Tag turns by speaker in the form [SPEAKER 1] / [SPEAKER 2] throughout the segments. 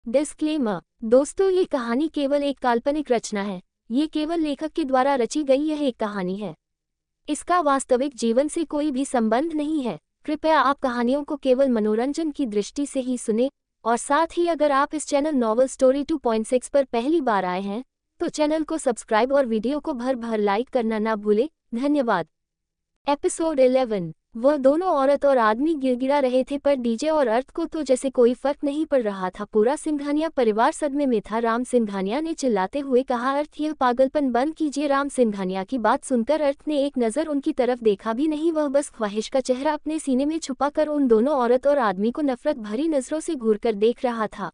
[SPEAKER 1] Disclaimer. दोस्तों, ये कहानी केवल एक काल्पनिक रचना है। ये केवल लेखक के द्वारा रची गई यह एक कहानी है। इसका वास्तविक जीवन से कोई भी संबंध नहीं है। कृपया आप कहानियों को केवल मनोरंजन की दृष्टि से ही सुने, और साथ ही अगर आप इस चैनल नॉवल स्टोरी 2.6 पर पहली बार आए हैं तो चैनल को सब्सक्राइब और वीडियो को भर भर लाइक करना ना भूलें। धन्यवाद। एपिसोड 11। वह दोनों औरत और आदमी गिड़गिड़ा रहे थे, पर डीजे और अर्थ को तो जैसे कोई फर्क नहीं पड़ रहा था। पूरा सिंघानिया परिवार सदमे में था। राम सिंघानिया ने चिल्लाते हुए कहा, अर्थ, यह पागलपन बंद कीजिए। राम सिंघानिया की बात सुनकर अर्थ ने एक नज़र उनकी तरफ देखा भी नहीं। वह बस ख्वाहिश का चेहरा अपने सीने में छुपाकर उन दोनों औरत और आदमी को नफरत भरी नज़रों से घूरकर देख रहा था।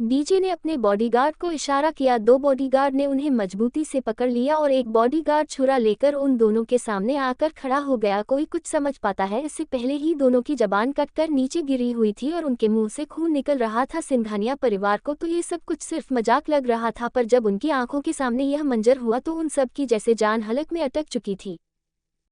[SPEAKER 1] डीजे ने अपने बॉडीगार्ड को इशारा किया। दो बॉडीगार्ड ने उन्हें मजबूती से पकड़ लिया और एक बॉडीगार्ड छुरा लेकर उन दोनों के सामने आकर खड़ा हो गया। कोई कुछ समझ पाता है, इससे पहले ही दोनों की जबान कटकर नीचे गिरी हुई थी और उनके मुंह से खून निकल रहा था। सिंघानिया परिवार को तो ये सब कुछ सिर्फ मजाक लग रहा था, पर जब उनकी आंखों के सामने यह मंजर हुआ तो उन सब की जैसे जान हलक में अटक चुकी थी।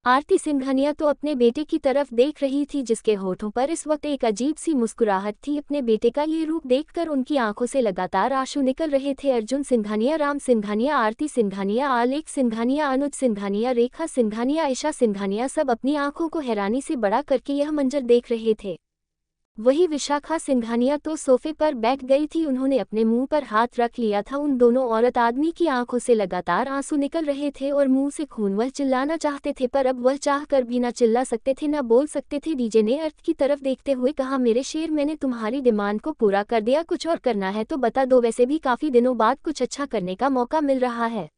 [SPEAKER 1] आरती सिंघानिया तो अपने बेटे की तरफ देख रही थी, जिसके होठों पर इस वक्त एक अजीब सी मुस्कुराहट थी। अपने बेटे का ये रूप देखकर उनकी आंखों से लगातार आंसू निकल रहे थे। अर्जुन सिंघानिया, राम सिंघानिया, आरती सिंघानिया, आलेख सिंघानिया, अनुज सिंघानिया, रेखा सिंघानिया, ईशा सिंघानिया सब अपनी आंखों को हैरानी से बड़ा करके यह मंजर देख रहे थे। वही विशाखा सिंघानिया तो सोफे पर बैठ गई थी। उन्होंने अपने मुंह पर हाथ रख लिया था। उन दोनों औरत आदमी की आंखों से लगातार आंसू निकल रहे थे और मुंह से खून। वह चिल्लाना चाहते थे, पर अब वह चाह कर भी ना चिल्ला सकते थे, ना बोल सकते थे। डीजे ने अर्थ की तरफ देखते हुए कहा, मेरे शेर, मैंने तुम्हारी डिमांड को पूरा कर दिया। कुछ और करना है तो बता दो, वैसे भी काफी दिनों बाद कुछ अच्छा करने का मौका मिल रहा है।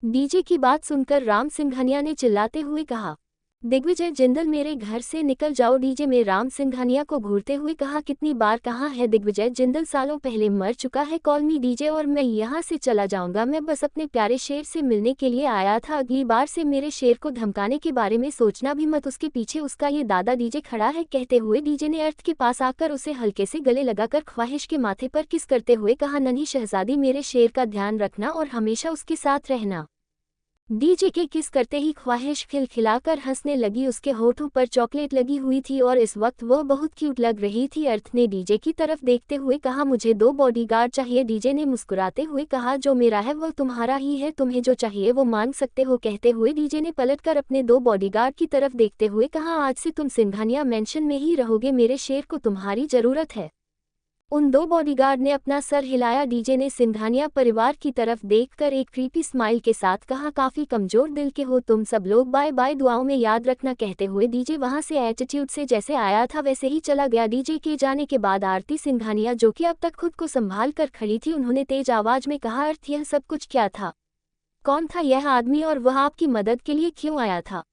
[SPEAKER 1] डीजे की बात सुनकर राम सिंघानिया ने चिल्लाते हुए कहा, दिग्विजय जिंदल, मेरे घर से निकल जाओ। डीजे में राम सिंघानिया को घूरते हुए कहा, कितनी बार कहा है, दिग्विजय जिंदल सालों पहले मर चुका है। कॉल मी डीजे और मैं यहाँ से चला जाऊंगा। मैं बस अपने प्यारे शेर से मिलने के लिए आया था। अगली बार से मेरे शेर को धमकाने के बारे में सोचना भी मत। उसके पीछे उसका ये दादा डीजे खड़ा है। कहते हुए डीजे ने अर्थ के पास आकर उसे हल्के से गले लगाकर ख्वाहिश के माथे पर किस करते हुए कहा, नन्ही शहजादी, मेरे शेर का ध्यान रखना और हमेशा उसके साथ रहना। डीजे के किस करते ही ख्वाहिश खिलखिलाकर हंसने लगी। उसके होठों पर चॉकलेट लगी हुई थी और इस वक्त वह बहुत क्यूट लग रही थी। अर्थ ने डीजे की तरफ देखते हुए कहा, मुझे 2 बॉडीगार्ड चाहिए। डीजे ने मुस्कुराते हुए कहा, जो मेरा है वह तुम्हारा ही है, तुम्हें जो चाहिए वो मांग सकते हो। कहते हुए डीजे ने पलटकर अपने 2 बॉडीगार्ड की तरफ देखते हुए कहा, आज से तुम सिंघानिया मेंशन में ही रहोगे। मेरे शेर को तुम्हारी जरूरत है। उन 2 बॉडीगार्ड ने अपना सर हिलाया। डीजे ने सिंघानिया परिवार की तरफ देखकर एक क्रीपी स्माइल के साथ कहा, काफी कमजोर दिल के हो तुम सब लोग, बाय बाय, दुआओं में याद रखना। कहते हुए डीजे वहां से एटीट्यूड से जैसे आया था वैसे ही चला गया। डीजे के जाने के बाद आरती सिंघानिया, जो कि अब तक खुद को संभाल कर खड़ी थी, उन्होंने तेज आवाज में कहा, अर्थ, यह सब कुछ क्या था? कौन था यह आदमी और वह आपकी मदद के लिए क्यों आया था?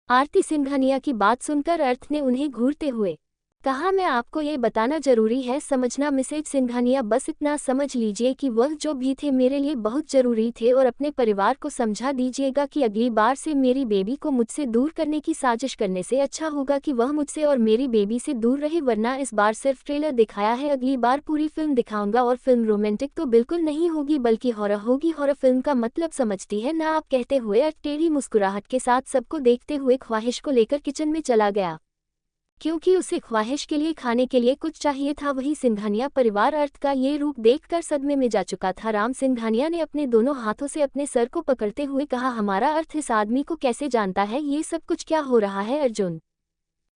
[SPEAKER 1] आरती सिंघानिया की बात सुनकर अर्थ ने उन्हें घूरते हुए कहा, मैं आपको ये बताना जरूरी है समझना मिसेज सिंघानिया, बस इतना समझ लीजिए कि वह जो भी थे मेरे लिए बहुत जरूरी थे, और अपने परिवार को समझा दीजिएगा कि अगली बार से मेरी बेबी को मुझसे दूर करने की साजिश करने से अच्छा होगा कि वह मुझसे और मेरी बेबी से दूर रहे, वरना इस बार सिर्फ ट्रेलर दिखाया है, अगली बार पूरी फिल्म दिखाऊंगा। और फिल्म रोमांटिक तो बिल्कुल नहीं होगी बल्कि हॉरर होगी। हॉरर फिल्म का मतलब समझती है ना आप? कहते हुए टेढ़ी मुस्कुराहट के साथ सबको देखते हुए ख्वाहिश को लेकर किचन में चला गया, क्योंकि उसे ख्वाहिश के लिए खाने के लिए कुछ चाहिए था। वही सिंघानिया परिवार अर्थ का ये रूप देखकर सदमे में जा चुका था। राम सिंघानिया ने अपने दोनों हाथों से अपने सर को पकड़ते हुए कहा, हमारा अर्थ इस आदमी को कैसे जानता है? ये सब कुछ क्या हो रहा है?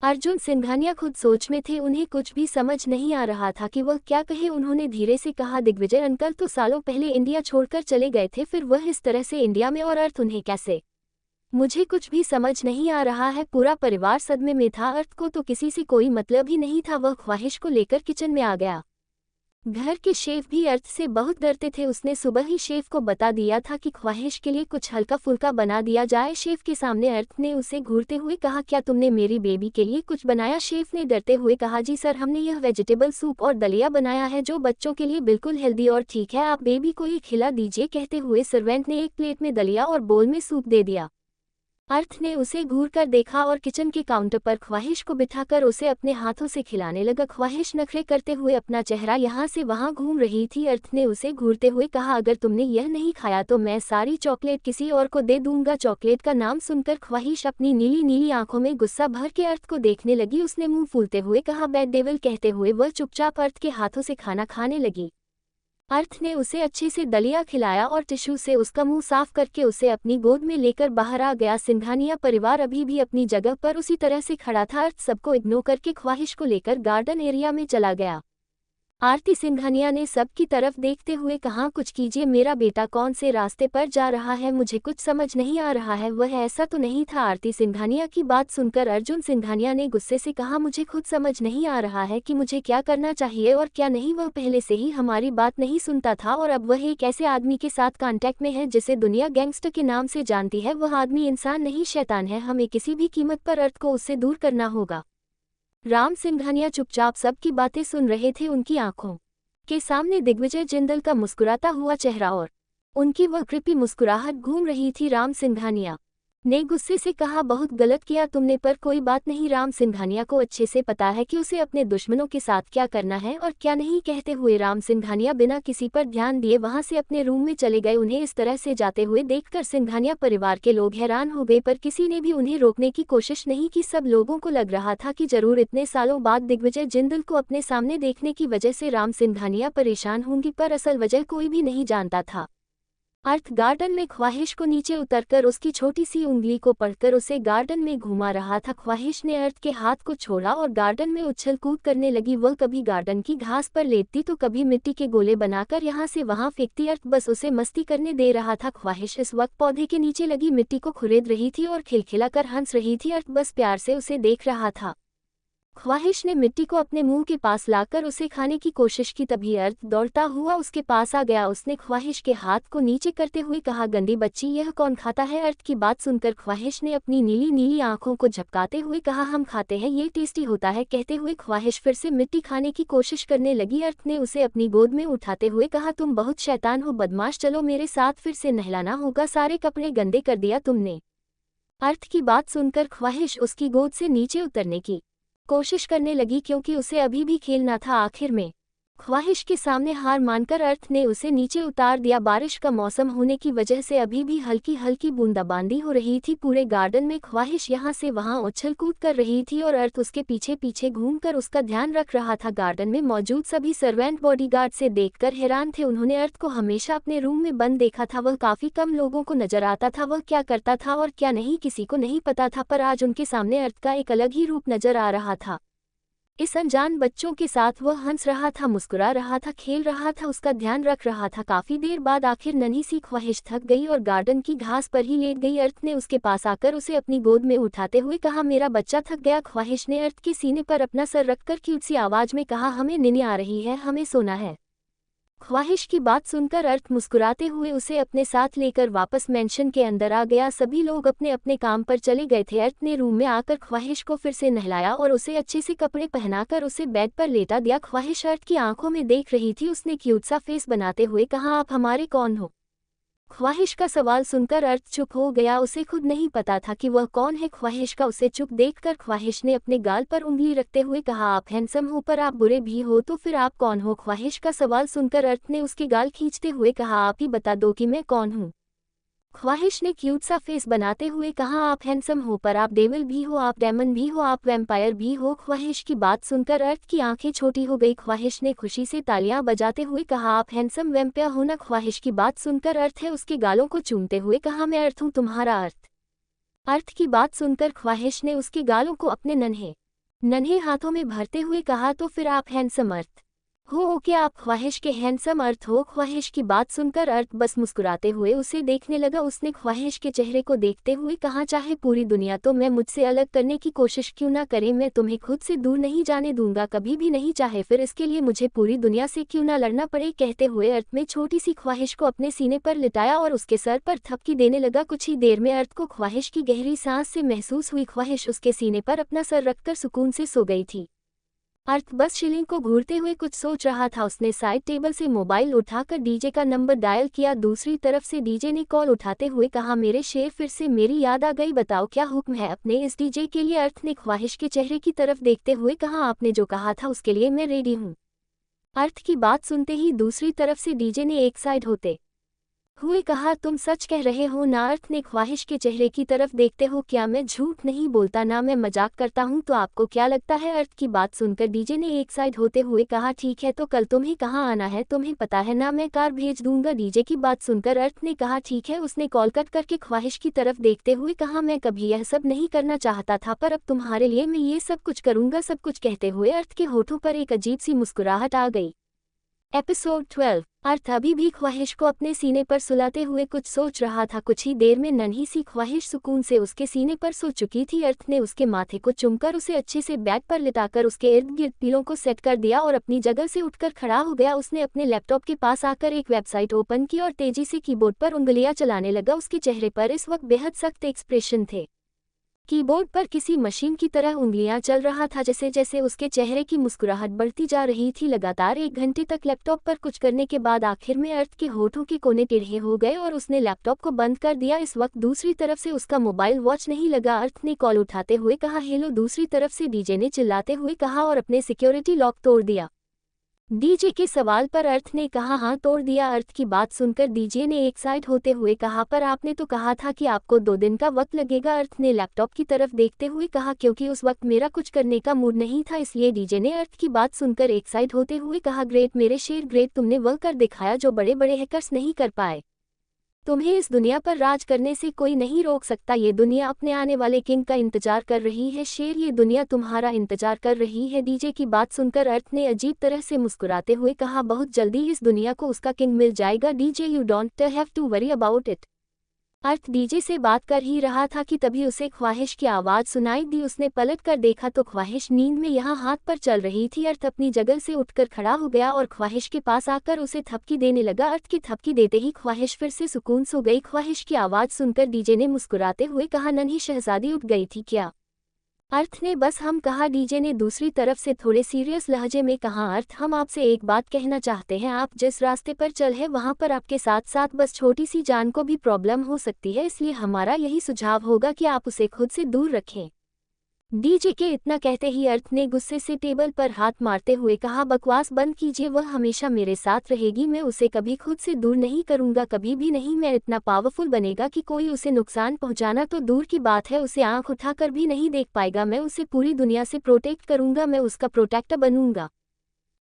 [SPEAKER 1] अर्जुन सिंघानिया खुद सोच में थे। उन्हें कुछ भी समझ नहीं आ रहा था कि वह क्या कहे। उन्होंने धीरे से कहा, दिग्विजय अंकल तो सालों पहले इंडिया छोड़कर चले गए थे, फिर वह इस तरह से इंडिया में, और अर्थ उन्हें कैसे? मुझे कुछ भी समझ नहीं आ रहा है। पूरा परिवार सदमे में था। अर्थ को तो किसी से कोई मतलब ही नहीं था। वह ख्वाहिश को लेकर किचन में आ गया। घर के शेफ भी अर्थ से बहुत डरते थे। उसने सुबह ही शेफ को बता दिया था कि ख्वाहिश के लिए कुछ हल्का फुल्का बना दिया जाए। शेफ के सामने अर्थ ने उसे घूरते हुए कहा, क्या तुमने मेरी बेबी के लिए कुछ बनाया? शेफ ने डरते हुए कहा, जी सर, हमने यह वेजिटेबल सूप और दलिया बनाया है जो बच्चों के लिए बिल्कुल हेल्दी और ठीक है, आप बेबी को ये खिला दीजिए। कहते हुए सर्वेंट ने एक प्लेट में दलिया और बोल में सूप दे दिया। अर्थ ने उसे घूर कर देखा और किचन के काउंटर पर ख्वाहिश को बिठाकर उसे अपने हाथों से खिलाने लगा। ख्वाहिश नखरे करते हुए अपना चेहरा यहाँ से वहाँ घूम रही थी। अर्थ ने उसे घूरते हुए कहा, अगर तुमने यह नहीं खाया तो मैं सारी चॉकलेट किसी और को दे दूंगा। चॉकलेट का नाम सुनकर ख्वाहिश अपनी नीली नीली आंखों में गुस्सा भर के अर्थ को देखने लगी। उसने मुंह फूलते हुए कहा, बैड डेविल, कहते हुए वह चुपचाप अर्थ के हाथों से खाना खाने लगी। अर्थ ने उसे अच्छे से दलिया खिलाया और टिश्यू से उसका मुंह साफ करके उसे अपनी गोद में लेकर बाहर आ गया। सिंघानिया परिवार अभी भी अपनी जगह पर उसी तरह से खड़ा था। अर्थ सबको इग्नोर करके ख्वाहिश को लेकर गार्डन एरिया में चला गया। आरती सिंघानिया ने सब की तरफ देखते हुए कहा, कुछ कीजिए, मेरा बेटा कौन से रास्ते पर जा रहा है, मुझे कुछ समझ नहीं आ रहा है। वह ऐसा तो नहीं था। आरती सिंघानिया की बात सुनकर अर्जुन सिंघानिया ने गुस्से से कहा, मुझे खुद समझ नहीं आ रहा है कि मुझे क्या करना चाहिए और क्या नहीं। वह पहले से ही हमारी बात नहीं सुनता था और अब वह एक ऐसे आदमी के साथ कांटेक्ट में है जिसे दुनिया गैंगस्टर के नाम से जानती है। वह आदमी इंसान नहीं, शैतान है। हमें किसी भी कीमत पर अर्थ को उससे दूर करना होगा। राम सिंघानिया चुपचाप सबकी बातें सुन रहे थे। उनकी आंखों के सामने दिग्विजय जिंदल का मुस्कुराता हुआ चेहरा और उनकी वह कृपी मुस्कुराहट घूम रही थी। राम सिंघानिया ने गुस्से से कहा, बहुत गलत किया तुमने, पर कोई बात नहीं। राम सिंघानिया को अच्छे से पता है कि उसे अपने दुश्मनों के साथ क्या करना है और क्या नहीं। कहते हुए राम सिंघानिया बिना किसी पर ध्यान दिए वहां से अपने रूम में चले गए। उन्हें इस तरह से जाते हुए देखकर सिंघानिया परिवार के लोग हैरान हो गए, पर किसी ने भी उन्हें रोकने की कोशिश नहीं की। सब लोगों को लग रहा था कि जरूर इतने सालों बाद दिग्विजय जिंदल को अपने सामने देखने की वजह से राम सिंघानिया परेशान होंगी, पर असल वजह कोई भी नहीं जानता था। अर्थ गार्डन में ख्वाहिश को नीचे उतरकर उसकी छोटी सी उंगली को पकड़कर उसे गार्डन में घुमा रहा था। ख्वाहिश ने अर्थ के हाथ को छोड़ा और गार्डन में उछल कूद करने लगी। वह कभी गार्डन की घास पर लेटती तो कभी मिट्टी के गोले बनाकर यहाँ से वहाँ फेंकती। अर्थ बस उसे मस्ती करने दे रहा था। ख्वाहिश इस वक्त पौधे के नीचे लगी मिट्टी को खुरेद रही थी और खिलखिलाकर हंस रही थी। अर्थ बस प्यार से उसे देख रहा था। ख्वाहिश ने मिट्टी को अपने मुंह के पास लाकर उसे खाने की कोशिश की, तभी अर्थ दौड़ता हुआ उसके पास आ गया। उसने ख्वाहिश के हाथ को नीचे करते हुए कहा, गंदी बच्ची, यह कौन खाता है। अर्थ की बात सुनकर ख्वाहिश ने अपनी नीली नीली आंखों को झपकाते हुए कहा, हम खाते हैं, ये टेस्टी होता है। कहते हुए ख्वाहिश फिर से मिट्टी खाने की कोशिश करने लगी। अर्थ ने उसे अपनी गोद में उठाते हुए कहा, तुम बहुत शैतान हो, बदमाश, चलो मेरे साथ, फिर से नहलाना होगा, सारे कपड़े गंदे कर दिया तुमने। अर्थ की बात सुनकर ख्वाहिश उसकी गोद से नीचे उतरने की कोशिश करने लगी क्योंकि उसे अभी भी खेलना था। आखिर में ख्वाहिश के सामने हार मानकर अर्थ ने उसे नीचे उतार दिया। बारिश का मौसम होने की वजह से अभी भी हल्की हल्की बूंदाबांदी हो रही थी। पूरे गार्डन में ख्वाहिश यहाँ से वहाँ उछल कूद कर रही थी और अर्थ उसके पीछे पीछे घूमकर उसका ध्यान रख रहा था। गार्डन में मौजूद सभी सर्वेंट बॉडीगार्ड से देखकर हैरान थे। उन्होंने अर्थ को हमेशा अपने रूम में बंद देखा था। वह काफी कम लोगों को नजर आता था। वह क्या करता था और क्या नहीं किसी को नहीं पता था, पर आज उनके सामने अर्थ का एक अलग ही रूप नजर आ रहा था। इस अनजान बच्चों के साथ वह हंस रहा था, मुस्कुरा रहा था, खेल रहा था, उसका ध्यान रख रहा था। काफी देर बाद आखिर नन्ही सी ख्वाहिश थक गई और गार्डन की घास पर ही लेट गई। अर्थ ने उसके पास आकर उसे अपनी गोद में उठाते हुए कहा, मेरा बच्चा थक गया। ख्वाहिश ने अर्थ के सीने पर अपना सर रखकर क्यूट सी आवाज में कहा, हमें नींद आ रही है, हमें सोना है। ख्वाहिश की बात सुनकर अर्थ मुस्कुराते हुए उसे अपने साथ लेकर वापस मेंशन के अंदर आ गया। सभी लोग अपने अपने काम पर चले गए थे। अर्थ ने रूम में आकर ख्वाहिश को फिर से नहलाया और उसे अच्छे से कपड़े पहनाकर उसे बेड पर लेटा दिया। ख्वाहिश अर्थ की आंखों में देख रही थी। उसने क्यूट सा फेस बनाते हुए कहा, आप हमारे कौन हो। ख्वाहिश का सवाल सुनकर अर्थ चुप हो गया। उसे खुद नहीं पता था कि वह कौन है। ख्वाहिश का उसे चुप देखकर ख्वाहिश ने अपने गाल पर उंगली रखते हुए कहा, आप हैंडसम हो पर आप बुरे भी हो, तो फिर आप कौन हो। ख्वाहिश का सवाल सुनकर अर्थ ने उसके गाल खींचते हुए कहा, आप ही बता दो कि मैं कौन हूँ। ख्वाहिश ने क्यूट सा फेस बनाते हुए कहा, आप हैंडसम हो पर आप डेविल भी हो, आप डेमन भी हो, आप वैम्पायर भी हो। ख्वाहिश की बात सुनकर अर्थ की आंखें छोटी हो गई। ख्वाहिश ने खुशी से तालियां बजाते हुए कहा, आप हैंडसम वैम्पायर हो ना। ख्वाहिश की बात सुनकर अर्थ है उसके गालों को चूमते हुए कहा, मैं अर्थ हूँ, तुम्हारा अर्थ। अर्थ की बात सुनकर ख्वाहिश ने उसके गालों को अपने नन्हे नन्हे हाथों में भरते हुए कहा, तो फिर आप हैंडसम अर्थ हो। ओके, आप ख्वाहिश के हैंडसम अर्थ हो। ख्वाहिश की बात सुनकर अर्थ बस मुस्कुराते हुए उसे देखने लगा। उसने ख्वाहिश के चेहरे को देखते हुए कहा, चाहे पूरी दुनिया तो मैं मुझसे अलग करने की कोशिश क्यों ना करे, मैं तुम्हें खुद से दूर नहीं जाने दूंगा, कभी भी नहीं, चाहे फिर इसके लिए मुझे पूरी दुनिया से क्यों ना लड़ना पड़े। कहते हुए अर्थ में छोटी सी ख्वाहिश को अपने सीने पर लिटाया और उसके सर पर थपकी देने लगा। कुछ ही देर में अर्थ को ख्वाहिश की गहरी सांस से महसूस हुई। ख्वाहिश उसके सीने पर अपना सर रखकर सुकून से सो गई थी। अर्थ बस शिलिंग को घूरते हुए कुछ सोच रहा था। उसने साइड टेबल से मोबाइल उठाकर डीजे का नंबर डायल किया। दूसरी तरफ से डीजे ने कॉल उठाते हुए कहा, मेरे शेर, फिर से मेरी याद आ गई, बताओ क्या हुक्म है अपने इस डीजे के लिए। अर्थ ने ख्वाहिश के चेहरे की तरफ देखते हुए कहा, आपने जो कहा था उसके लिए मैं रेडी हूँ। अर्थ की बात सुनते ही दूसरी तरफ से डीजे ने एक साइड होते हुए कहा, तुम सच कह रहे हो ना। अर्थ ने ख्वाहिश के चेहरे की तरफ देखते हो, क्या मैं झूठ नहीं बोलता ना, मैं मजाक करता हूँ, तो आपको क्या लगता है। अर्थ की बात सुनकर डीजे ने एक साइड होते हुए कहा, ठीक है तो कल तुम्हें कहाँ आना है तुम्हें पता है ना, मैं कार भेज दूंगा। डीजे की बात सुनकर अर्थ ने कहा, ठीक है। उसने कॉल कट करके ख्वाहिश की तरफ देखते हुए कहा, मैं कभी यह सब नहीं करना चाहता था पर अब तुम्हारे लिए मैं ये सब कुछ करूंगा। सब कुछ कहते हुए अर्थ के होठों पर एक अजीब सी मुस्कुराहट आ गई। एपिसोड 12। अर्थ अभी भी ख्वाहिश को अपने सीने पर सुलाते हुए कुछ सोच रहा था। कुछ ही देर में नन्ही सी ख्वाहिश सुकून से उसके सीने पर सो चुकी थी। अर्थ ने उसके माथे को चुमकर उसे अच्छे से बैग पर लिटाकर उसके इर्द गिर्द पीलों को सेट कर दिया और अपनी जगह से उठकर खड़ा हो गया। उसने अपने लैपटॉप के पास आकर एक वेबसाइट ओपन की और तेजी से कीबोर्ड पर उंगलियां चलाने लगा। उसके चेहरे पर इस वक्त बेहद सख्त एक्सप्रेशन थे। कीबोर्ड पर किसी मशीन की तरह उंगलियां चल रहा था। जैसे जैसे उसके चेहरे की मुस्कुराहट बढ़ती जा रही थी, लगातार 1 घंटे तक लैपटॉप पर कुछ करने के बाद आखिर में अर्थ के होठों के कोने टेढ़े हो गए और उसने लैपटॉप को बंद कर दिया। इस वक्त दूसरी तरफ से उसका मोबाइल वॉच नहीं लगा। अर्थ ने कॉल उठाते हुए कहा, हेलो। दूसरी तरफ से डीजे ने चिल्लाते हुए कहा, और अपने सिक्योरिटी लॉक तोड़ दिया। डीजे के सवाल पर अर्थ ने कहा, हाँ तोड़ दिया। अर्थ की बात सुनकर डीजे ने एक साइड होते हुए कहा, पर आपने तो कहा था कि आपको 2 दिन का वक्त लगेगा। अर्थ ने लैपटॉप की तरफ देखते हुए कहा, क्योंकि उस वक्त मेरा कुछ करने का मूड नहीं था इसलिए। डीजे ने अर्थ की बात सुनकर एक साइड होते हुए कहा, ग्रेट मेरे शेर ग्रेट, तुमने वह कर दिखाया जो बड़े बड़े हैकर्स नहीं कर पाए। तुम्हें इस दुनिया पर राज करने से कोई नहीं रोक सकता। ये दुनिया अपने आने वाले किंग का इंतजार कर रही है शेर, ये दुनिया तुम्हारा इंतजार कर रही है। डीजे की बात सुनकर अर्थ ने अजीब तरह से मुस्कुराते हुए कहा, बहुत जल्दी इस दुनिया को उसका किंग मिल जाएगा DJ, you don't have to worry about it. अर्थ डीजे से बात कर ही रहा था कि तभी उसे ख्वाहिश की आवाज़ सुनाई दी। उसने पलट कर देखा तो ख्वाहिश नींद में यहाँ हाथ पर चल रही थी। अर्थ अपनी जगह से उठकर खड़ा हो गया और ख्वाहिश के पास आकर उसे थपकी देने लगा। अर्थ की थपकी देते ही ख्वाहिश फिर से सुकून सो गई। ख्वाहिश की आवाज़ सुनकर डीजे ने मुस्कुराते हुए कहा, नन्ही शहजादी उठ गई थी क्या। अर्थ ने बस हम कहा। डीजे ने दूसरी तरफ से थोड़े सीरियस लहजे में कहा, अर्थ हम आपसे एक बात कहना चाहते हैं। आप जिस रास्ते पर चल है वहाँ पर आपके साथ साथ बस छोटी सी जान को भी प्रॉब्लम हो सकती है, इसलिए हमारा यही सुझाव होगा कि आप उसे खुद से दूर रखें। डीजे के इतना कहते ही अर्थ ने गुस्से से टेबल पर हाथ मारते हुए कहा, बकवास बंद कीजिए, वह हमेशा मेरे साथ रहेगी, मैं उसे कभी खुद से दूर नहीं करूंगा, कभी भी नहीं। मैं इतना पावरफुल बनेगा कि कोई उसे नुकसान पहुंचाना तो दूर की बात है, उसे आंख उठाकर भी नहीं देख पाएगा। मैं उसे पूरी दुनिया से प्रोटेक्ट करूंगा, मैं उसका प्रोटेक्टर बनूंगा।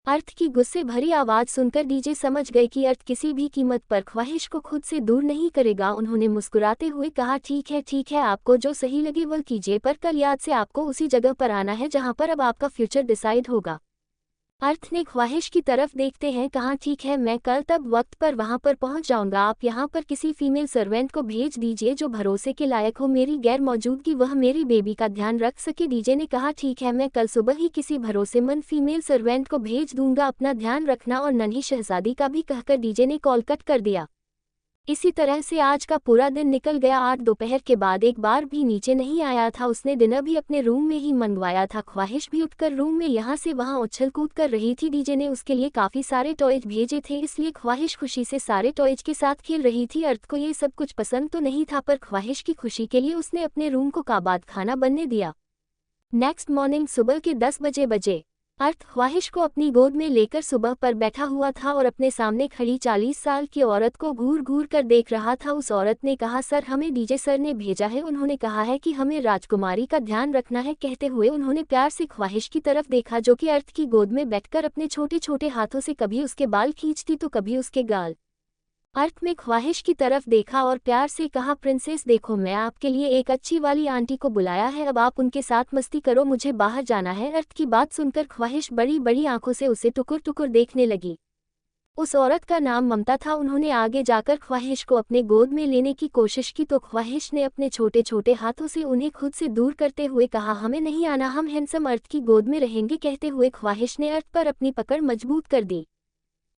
[SPEAKER 1] अर्थ की गुस्से भरी आवाज़ सुनकर डीजे समझ गए कि अर्थ किसी भी कीमत पर ख्वाहिश को खुद से दूर नहीं करेगा। उन्होंने मुस्कुराते हुए कहा, ठीक है, आपको जो सही लगे वह कीजिए, पर कल याद से आपको उसी जगह पर आना है जहां पर अब आपका फ्यूचर डिसाइड होगा। अर्थ ने ख्वाहिश की तरफ देखते हैं कहा, ठीक है, मैं कल तब वक्त पर वहां पर पहुंच जाऊंगा। आप यहां पर किसी फीमेल सर्वेंट को भेज दीजिए जो भरोसे के लायक हो, मेरी गैर मौजूदगी वह मेरी बेबी का ध्यान रख सके। डीजे ने कहा, ठीक है, मैं कल सुबह ही किसी भरोसेमंद फीमेल सर्वेंट को भेज दूंगा, अपना ध्यान रखना। और नन्ही शहजादी का भी कहकर डीजे ने कॉल कट कर दिया। इसी तरह से आज का पूरा दिन निकल गया। 8 दोपहर के बाद एक बार भी नीचे नहीं आया था। उसने डिनर भी अपने रूम में ही मंगवाया था। ख्वाहिश भी उठकर रूम में यहाँ से वहाँ उछल कूद कर रही थी। डीजे ने उसके लिए काफ़ी सारे टॉयज भेजे थे, इसलिए ख्वाहिश खुशी से सारे टॉयज के साथ खेल रही थी। अर्थ को ये सब कुछ पसंद तो नहीं था, पर ख्वाहिश की खुशी के लिए उसने अपने रूम को काबाद खाना बनने दिया। नेक्स्ट मॉर्निंग सुबह के 10 बजे अर्थ ख्वाहिश को अपनी गोद में लेकर सुबह पर बैठा हुआ था और अपने सामने खड़ी 40 साल की औरत को घूर घूर कर देख रहा था। उस औरत ने कहा, सर हमें डीजे सर ने भेजा है, उन्होंने कहा है कि हमें राजकुमारी का ध्यान रखना है। कहते हुए उन्होंने प्यार से ख्वाहिश की तरफ देखा जो कि अर्थ की गोद में बैठकर अपने छोटे छोटे हाथों से कभी उसके बाल खींचती तो कभी उसके गाल। अर्थ में ख्वाहिश की तरफ देखा और प्यार से कहा, प्रिंसेस देखो, मैं आपके लिए एक अच्छी वाली आंटी को बुलाया है, अब आप उनके साथ मस्ती करो, मुझे बाहर जाना है। अर्थ की बात सुनकर ख्वाहिश बड़ी बड़ी आंखों से उसे टुकुर टुकुर देखने लगी। उस औरत का नाम ममता था। उन्होंने आगे जाकर ख्वाहिश को अपने गोद में लेने की कोशिश की तो ख्वाहिश ने अपने छोटे छोटे हाथों से उन्हें खुद से दूर करते हुए कहा, हमें नहीं आना, हम हैंडसम अर्थ की गोद में रहेंगे। कहते हुए ख्वाहिश ने अर्थ पर अपनी पकड़ मजबूत कर दी।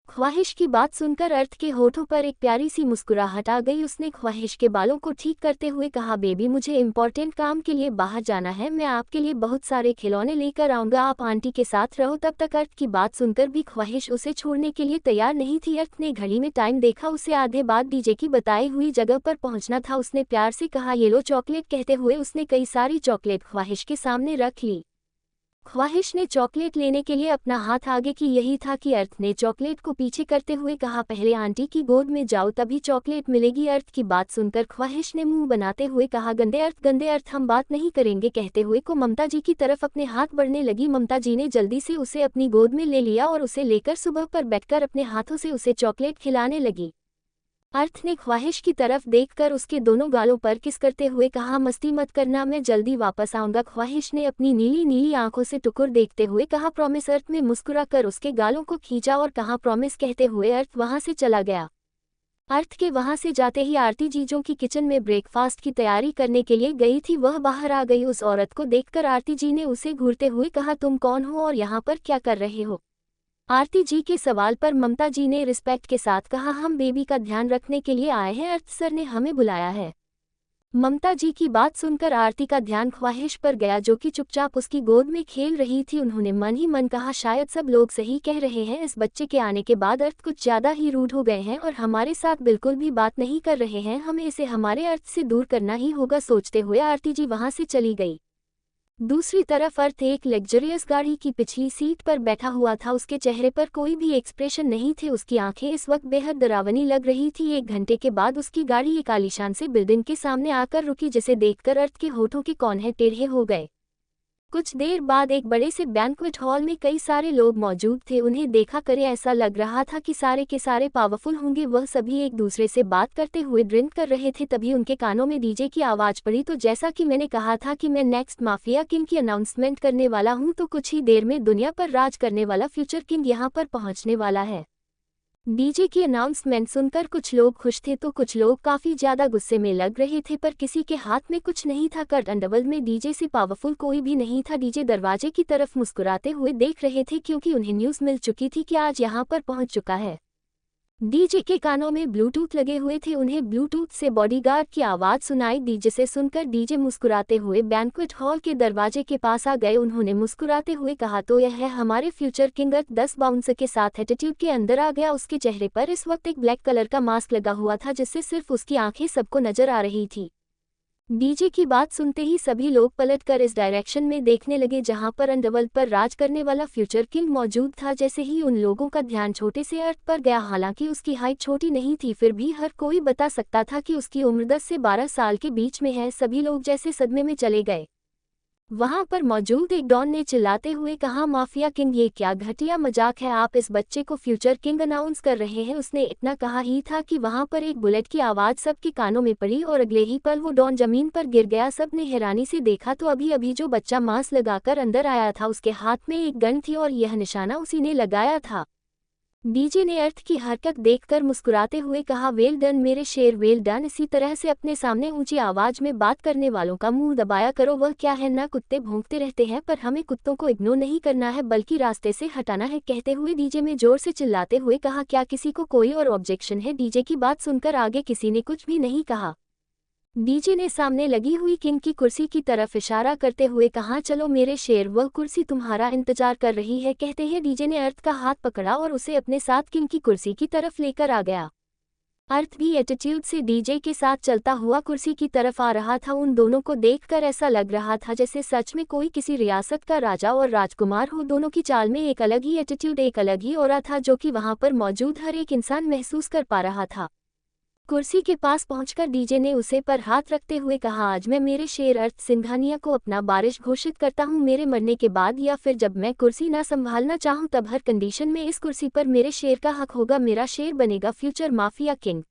[SPEAKER 1] ख्वाहिश की बात सुनकर अर्थ के होठों पर एक प्यारी सी मुस्कुराहट आ गई। उसने ख्वाहिश के बालों को ठीक करते हुए कहा, बेबी मुझे इम्पोर्टेंट काम के लिए बाहर जाना है, मैं आपके लिए बहुत सारे खिलौने लेकर आऊँगा, आप आंटी के साथ रहो तब तक। अर्थ की बात सुनकर भी ख्वाहिश उसे छोड़ने के लिए तैयार नहीं थी। अर्थ ने घड़ी में टाइम देखा, उसे आधे बाद डीजे की बताई हुई जगह पर पहुंचना था। उसने प्यार से कहा, ये लो चॉकलेट। कहते हुए उसने कई सारी चॉकलेट ख्वाहिश के सामने रख ली। ख्वाहिश ने चॉकलेट लेने के लिए अपना हाथ आगे की, यही था कि अर्थ ने चॉकलेट को पीछे करते हुए कहा, पहले आंटी की गोद में जाओ तभी चॉकलेट मिलेगी। अर्थ की बात सुनकर ख्वाहिश ने मुंह बनाते हुए कहा, गंदे अर्थ हम बात नहीं करेंगे। कहते हुए को ममता जी की तरफ अपने हाथ बढ़ने लगी। ममता जी ने जल्दी से उसे अपनी गोद में ले लिया और उसे लेकर सुबह पर बैठकर अपने हाथों से उसे चॉकलेट खिलाने लगी। अर्थ ने ख्वाहिश की तरफ देखकर उसके दोनों गालों पर किस करते हुए कहा, मस्ती मत करना, मैं जल्दी वापस आऊंगा। ख्वाहिश ने अपनी नीली नीली आंखों से टुकुर देखते हुए कहा, प्रॉमिस। अर्थ ने मुस्कुराकर उसके गालों को खींचा और कहा, प्रॉमिस। कहते हुए अर्थ वहां से चला गया। अर्थ के वहां से जाते ही आरती जीजों की किचन में ब्रेकफास्ट की तैयारी करने के लिए गई थी, वह बाहर आ गई। उस औरत को देखकर आरती जी ने उसे घूरते हुए कहा, तुम कौन हो और यहाँ पर क्या कर रहे हो? आरती जी के सवाल पर ममता जी ने रिस्पेक्ट के साथ कहा, हम बेबी का ध्यान रखने के लिए आए हैं, अर्थ सर ने हमें बुलाया है। ममता जी की बात सुनकर आरती का ध्यान ख्वाहिश पर गया जो कि चुपचाप उसकी गोद में खेल रही थी। उन्होंने मन ही मन कहा, शायद सब लोग सही कह रहे हैं, इस बच्चे के आने के बाद अर्थ कुछ ज्यादा ही रूड हो गए हैं और हमारे साथ बिल्कुल भी बात नहीं कर रहे हैं, हमें इसे हमारे अर्थ से दूर करना ही होगा। सोचते हुए आरती जी वहां से चली गई। दूसरी तरफ अर्थ एक लग्जरियस गाड़ी की पिछली सीट पर बैठा हुआ था। उसके चेहरे पर कोई भी एक्सप्रेशन नहीं थे, उसकी आंखें इस वक्त बेहद डरावनी लग रही थी। 1 घंटे के बाद उसकी गाड़ी एक आलीशान से बिल्डिंग के सामने आकर रुकी, जिसे देखकर अर्थ के होठों के कौने टेढ़े हो गए। कुछ देर बाद एक बड़े से बैंक्वेट हॉल में कई सारे लोग मौजूद थे। उन्हें देखा करे ऐसा लग रहा था कि सारे के सारे पावरफुल होंगे। वह सभी एक दूसरे से बात करते हुए ड्रिंक कर रहे थे। तभी उनके कानों में डीजे की आवाज पड़ी। तो जैसा कि मैंने कहा था कि मैं नेक्स्ट माफिया किंग की अनाउंसमेंट करने वाला हूं, तो कुछ ही देर में दुनिया पर राज करने वाला फ्यूचर किंग यहां पर पहुंचने वाला है। डीजे की अनाउंसमेंट सुनकर कुछ लोग खुश थे तो कुछ लोग काफी ज्यादा गुस्से में लग रहे थे, पर किसी के हाथ में कुछ नहीं था। कर्ट अंडरवर्ल्ड में डीजे से पावरफुल कोई भी नहीं था। डीजे दरवाजे की तरफ मुस्कुराते हुए देख रहे थे क्योंकि उन्हें न्यूज मिल चुकी थी कि आज यहाँ पर पहुंच चुका है। डीजे के कानों में ब्लूटूथ लगे हुए थे, उन्हें ब्लूटूथ से बॉडीगार्ड की आवाज सुनाई दी, जिसे सुनकर डीजे मुस्कुराते हुए बैंक्वेट हॉल के दरवाजे के पास आ गए। उन्होंने मुस्कुराते हुए कहा, तो यह है हमारे फ्यूचर किंग। अर्थ 10 बाउंसर के साथ एटीट्यूड के अंदर आ गया। उसके चेहरे पर इस वक्त एक ब्लैक कलर का मास्क लगा हुआ था, जिससे सिर्फ उसकी आंखें सबको नजर आ रही थी। डीजे की बात सुनते ही सभी लोग पलटकर इस डायरेक्शन में देखने लगे जहां पर अंडरवर्ल्ड पर राज करने वाला फ्यूचर किंग मौजूद था। जैसे ही उन लोगों का ध्यान छोटे से अर्थ पर गया, हालांकि उसकी हाइट छोटी नहीं थी, फिर भी हर कोई बता सकता था कि उसकी उम्र 10 से 12 साल के बीच में है। सभी लोग जैसे सदमे में चले गए। वहां पर मौजूद एक डॉन ने चिल्लाते हुए कहा, माफिया किंग, ये क्या घटिया मजाक है, आप इस बच्चे को फ्यूचर किंग अनाउंस कर रहे हैं। उसने इतना कहा ही था कि वहां पर एक बुलेट की आवाज सबके कानों में पड़ी और अगले ही पल वो डॉन जमीन पर गिर गया। सबने हैरानी से देखा तो अभी अभी जो बच्चा मास्क लगाकर अंदर आया था, उसके हाथ में एक गन थी और यह निशाना उसी ने लगाया था। डीजे ने अर्थ की हरकत देखकर मुस्कुराते हुए कहा, वेल डन मेरे शेर, वेल डन। इसी तरह से अपने सामने ऊंची आवाज में बात करने वालों का मुंह दबाया करो। वह क्या है ना, कुत्ते भौंकते रहते हैं, पर हमें कुत्तों को इग्नोर नहीं करना है बल्कि रास्ते से हटाना है। कहते हुए डीजे में जोर से चिल्लाते हुए कहा, क्या किसी को कोई और ऑब्जेक्शन है? डीजे की बात सुनकर आगे किसी ने कुछ भी नहीं कहा। डीजे ने सामने लगी हुई किंग की कुर्सी की तरफ इशारा करते हुए कहा, चलो मेरे शेर, वह कुर्सी तुम्हारा इंतजार कर रही है। कहते ही डीजे ने अर्थ का हाथ पकड़ा और उसे अपने साथ किंग की कुर्सी की तरफ लेकर आ गया। अर्थ भी एटीट्यूड से डीजे के साथ चलता हुआ कुर्सी की तरफ आ रहा था। उन दोनों को देखकर ऐसा लग रहा था जैसे सच में कोई किसी रियासत का राजा और राजकुमार हो। दोनों की चाल में एक अलग ही एटीट्यूड, एक अलग ही ऑरा था, जो कि वहां पर मौजूद हर एक इंसान महसूस कर पा रहा था। कुर्सी के पास पहुंचकर डीजे ने उसे पर हाथ रखते हुए कहा, आज मैं मेरे शेर अर्थ सिंघानिया को अपना बारिश घोषित करता हूं। मेरे मरने के बाद या फिर जब मैं कुर्सी ना संभालना चाहूं, तब हर कंडीशन में इस कुर्सी पर मेरे शेर का हक होगा। मेरा शेर बनेगा future mafia king.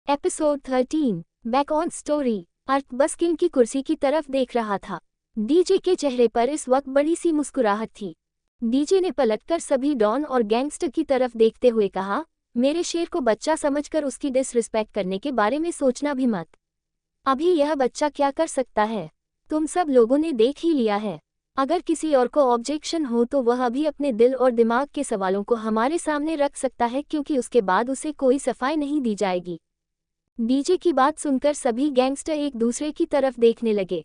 [SPEAKER 1] Episode 13 back on story. अर्थ बस किंग की कुर्सी की तरफ देख रहा था। डीजे के चेहरे पर इस वक्त बड़ी सी मुस्कुराहट थी। डीजे ने पलटकर सभी डॉन और गैंगस्टर की तरफ देखते हुए कहा, मेरे शेर को बच्चा समझकर उसकी डिसरिस्पेक्ट करने के बारे में सोचना भी मत। अभी यह बच्चा क्या कर सकता है, तुम सब लोगों ने देख ही लिया है। अगर किसी और को ऑब्जेक्शन हो तो वह अभी अपने दिल और दिमाग के सवालों को हमारे सामने रख सकता है, क्योंकि उसके बाद उसे कोई सफाई नहीं दी जाएगी। डीजे की बात सुनकर सभी गैंगस्टर एक दूसरे की तरफ देखने लगे।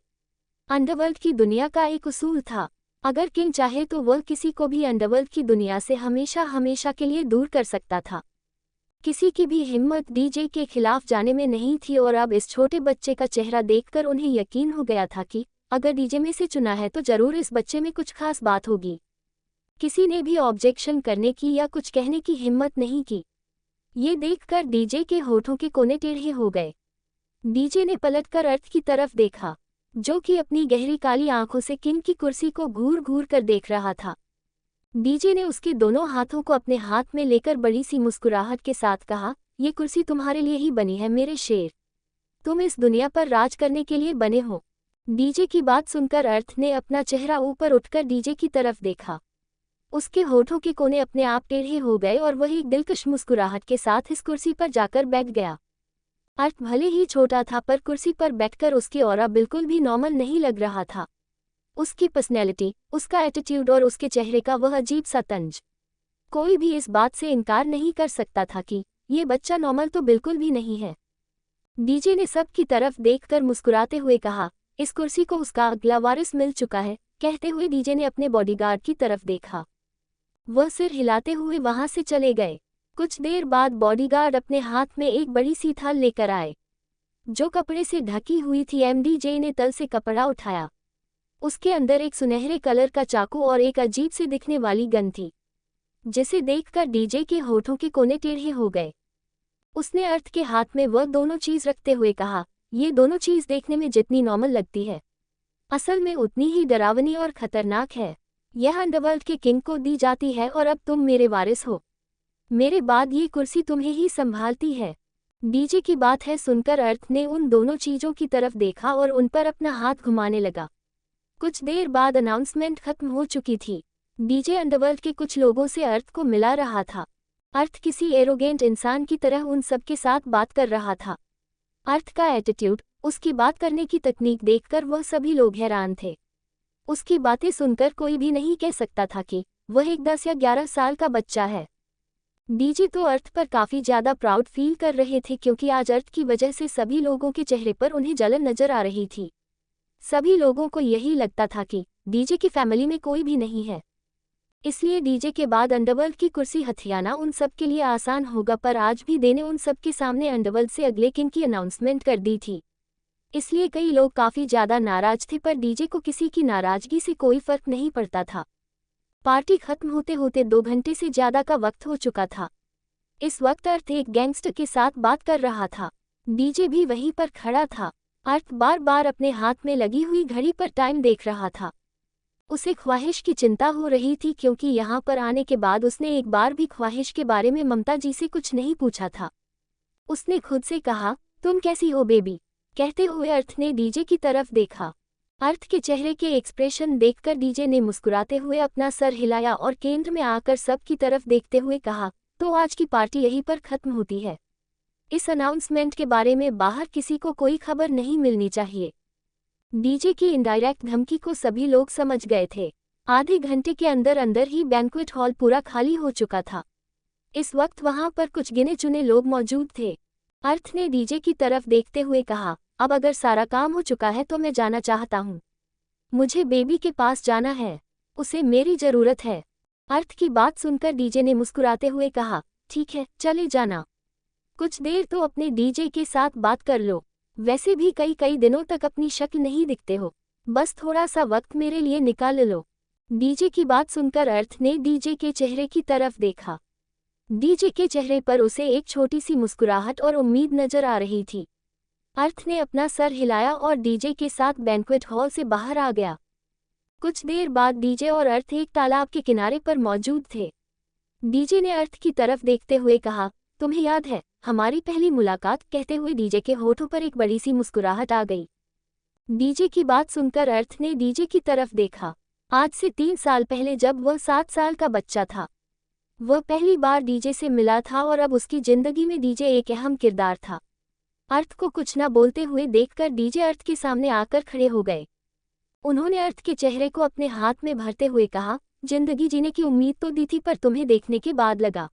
[SPEAKER 1] अंडरवर्ल्ड की दुनिया का एक उसूल था, अगर किंग चाहे तो वह किसी को भी अंडरवर्ल्ड की दुनिया से हमेशा हमेशा के लिए दूर कर सकता था। किसी की भी हिम्मत डीजे के खिलाफ जाने में नहीं थी, और अब इस छोटे बच्चे का चेहरा देखकर उन्हें यकीन हो गया था कि अगर डीजे में से चुना है तो जरूर इस बच्चे में कुछ खास बात होगी। किसी ने भी ऑब्जेक्शन करने की या कुछ कहने की हिम्मत नहीं की। ये देखकर डीजे के होठों के कोने टेढ़े हो गए। डीजे ने पलटकर अर्थ की तरफ देखा, जो कि अपनी गहरी काली आंखों से किंग की कुर्सी को घूर घूर कर देख रहा था। डीजे ने उसके दोनों हाथों को अपने हाथ में लेकर बड़ी सी मुस्कुराहट के साथ कहा, ये कुर्सी तुम्हारे लिए ही बनी है मेरे शेर। तुम इस दुनिया पर राज करने के लिए बने हो। डीजे की बात सुनकर अर्थ ने अपना चेहरा ऊपर उठकर डीजे की तरफ देखा। उसके होठों के कोने अपने आप टेढ़े हो गए और वह एक दिलकश मुस्कुराहट के साथ इस कुर्सी पर जाकर बैठ गया। अर्थ भले ही छोटा था, पर कुर्सी पर बैठकर उसकी ऑरा बिल्कुल भी नॉर्मल नहीं लग रहा था। उसकी पर्सनैलिटी, उसका एटीट्यूड और उसके चेहरे का वह अजीब सा तंज, कोई भी इस बात से इनकार नहीं कर सकता था कि ये बच्चा नॉर्मल तो बिल्कुल भी नहीं है। डीजे ने सब की तरफ देखकर मुस्कुराते हुए कहा, इस कुर्सी को उसका अगला वारिस मिल चुका है। कहते हुए डीजे ने अपने बॉडीगार्ड की तरफ देखा। वह सिर हिलाते हुए वहां से चले गए। कुछ देर बाद बॉडीगार्ड अपने हाथ में एक बड़ी सी थाल लेकर आए, जो कपड़े से ढकी हुई थी। डीजे ने तल से कपड़ा उठाया। उसके अंदर एक सुनहरे कलर का चाकू और एक अजीब से दिखने वाली गन थी, जिसे देखकर डीजे के होठों के कोने टेढ़े हो गए। उसने अर्थ के हाथ में वह दोनों चीज रखते हुए कहा, ये दोनों चीज देखने में जितनी नॉर्मल लगती है, असल में उतनी ही डरावनी और खतरनाक है। यह अंडरवर्ल्ड के किंग को दी जाती है और अब तुम मेरे वारिस हो। मेरे बाद ये कुर्सी तुम्हें ही संभालती है। डीजे की बात है सुनकर अर्थ ने उन दोनों चीजों की तरफ देखा और उन पर अपना हाथ घुमाने लगा। कुछ देर बाद अनाउंसमेंट खत्म हो चुकी थी। डीजे अंडरवर्ल्ड के कुछ लोगों से अर्थ को मिला रहा था। अर्थ किसी एरोगेंट इंसान की तरह उन सबके साथ बात कर रहा था। अर्थ का एटीट्यूड, उसकी बात करने की तकनीक देखकर वह सभी लोग हैरान थे। उसकी बातें सुनकर कोई भी नहीं कह सकता था कि वह एक 10 या 11 साल का बच्चा है। डीजे तो अर्थ पर काफी ज्यादा प्राउड फील कर रहे थे, क्योंकि आज अर्थ की वजह से सभी लोगों के चेहरे पर उन्हें जलन नजर आ रही थी। सभी लोगों को यही लगता था कि डीजे की फैमिली में कोई भी नहीं है, इसलिए डीजे के बाद अंडरवर्ल्ड की कुर्सी हथियाना उन सब के लिए आसान होगा। पर आज भी देने उन सब के सामने अंडरवर्ल्ड से अगले किंग की अनाउंसमेंट कर दी थी, इसलिए कई लोग काफी ज्यादा नाराज थे। पर डीजे को किसी की नाराजगी से कोई फर्क नहीं पड़ता था। पार्टी खत्म होते होते 2 घंटे से ज्यादा का वक्त हो चुका था। इस वक्त अर्थ एक गैंगस्टर के साथ बात कर रहा था। डीजे भी वहीं पर खड़ा था। अर्थ बार बार अपने हाथ में लगी हुई घड़ी पर टाइम देख रहा था। उसे ख्वाहिश की चिंता हो रही थी, क्योंकि यहाँ पर आने के बाद उसने एक बार भी ख्वाहिश के बारे में ममता जी से कुछ नहीं पूछा था। उसने खुद से कहा, तुम कैसी हो बेबी? कहते हुए अर्थ ने डीजे की तरफ देखा। अर्थ के चेहरे के एक्सप्रेशन देखकर डीजे ने मुस्कुराते हुए अपना सर हिलाया और केंद्र में आकर सब की तरफ देखते हुए कहा, तो आज की पार्टी यहीं पर खत्म होती है। इस अनाउंसमेंट के बारे में बाहर किसी को कोई खबर नहीं मिलनी चाहिए। डीजे की इनडायरेक्ट धमकी को सभी लोग समझ गए थे। आधे घंटे के अंदर अंदर ही बैंक्वेट हॉल पूरा खाली हो चुका था। इस वक्त वहां पर कुछ गिने चुने लोग मौजूद थे। अर्थ ने डीजे की तरफ देखते हुए कहा, अब अगर सारा काम हो चुका है तो मैं जाना चाहता हूँ। मुझे बेबी के पास जाना है, उसे मेरी जरूरत है। अर्थ की बात सुनकर डीजे ने मुस्कुराते हुए कहा, ठीक है, चले जाना। कुछ देर तो अपने डीजे के साथ बात कर लो। वैसे भी कई दिनों तक अपनी शक्ल नहीं दिखते हो, बस थोड़ा सा वक्त मेरे लिए निकाल लो। डीजे की बात सुनकर अर्थ ने डीजे के चेहरे की तरफ देखा। डीजे के चेहरे पर उसे एक छोटी सी मुस्कुराहट और उम्मीद नजर आ रही थी। अर्थ ने अपना सर हिलाया और डीजे के साथ बैंक्वेट हॉल से बाहर आ गया। कुछ देर बाद डीजे और अर्थ एक तालाब के किनारे पर मौजूद थे। डीजे ने अर्थ की तरफ देखते हुए कहा, तुम्हें याद है हमारी पहली मुलाकात? कहते हुए डीजे के होठों पर एक बड़ी सी मुस्कुराहट आ गई। डीजे की बात सुनकर अर्थ ने डीजे की तरफ देखा। आज से 3 साल पहले जब वह 7 साल का बच्चा था, वह पहली बार डीजे से मिला था और अब उसकी जिंदगी में डीजे एक अहम किरदार था। अर्थ को कुछ न बोलते हुए देखकर डीजे अर्थ के सामने आकर खड़े हो गए। उन्होंने अर्थ के चेहरे को अपने हाथ में भरते हुए कहा, जिंदगी जीने की उम्मीद तो दी थी पर तुम्हें देखने के बाद लगा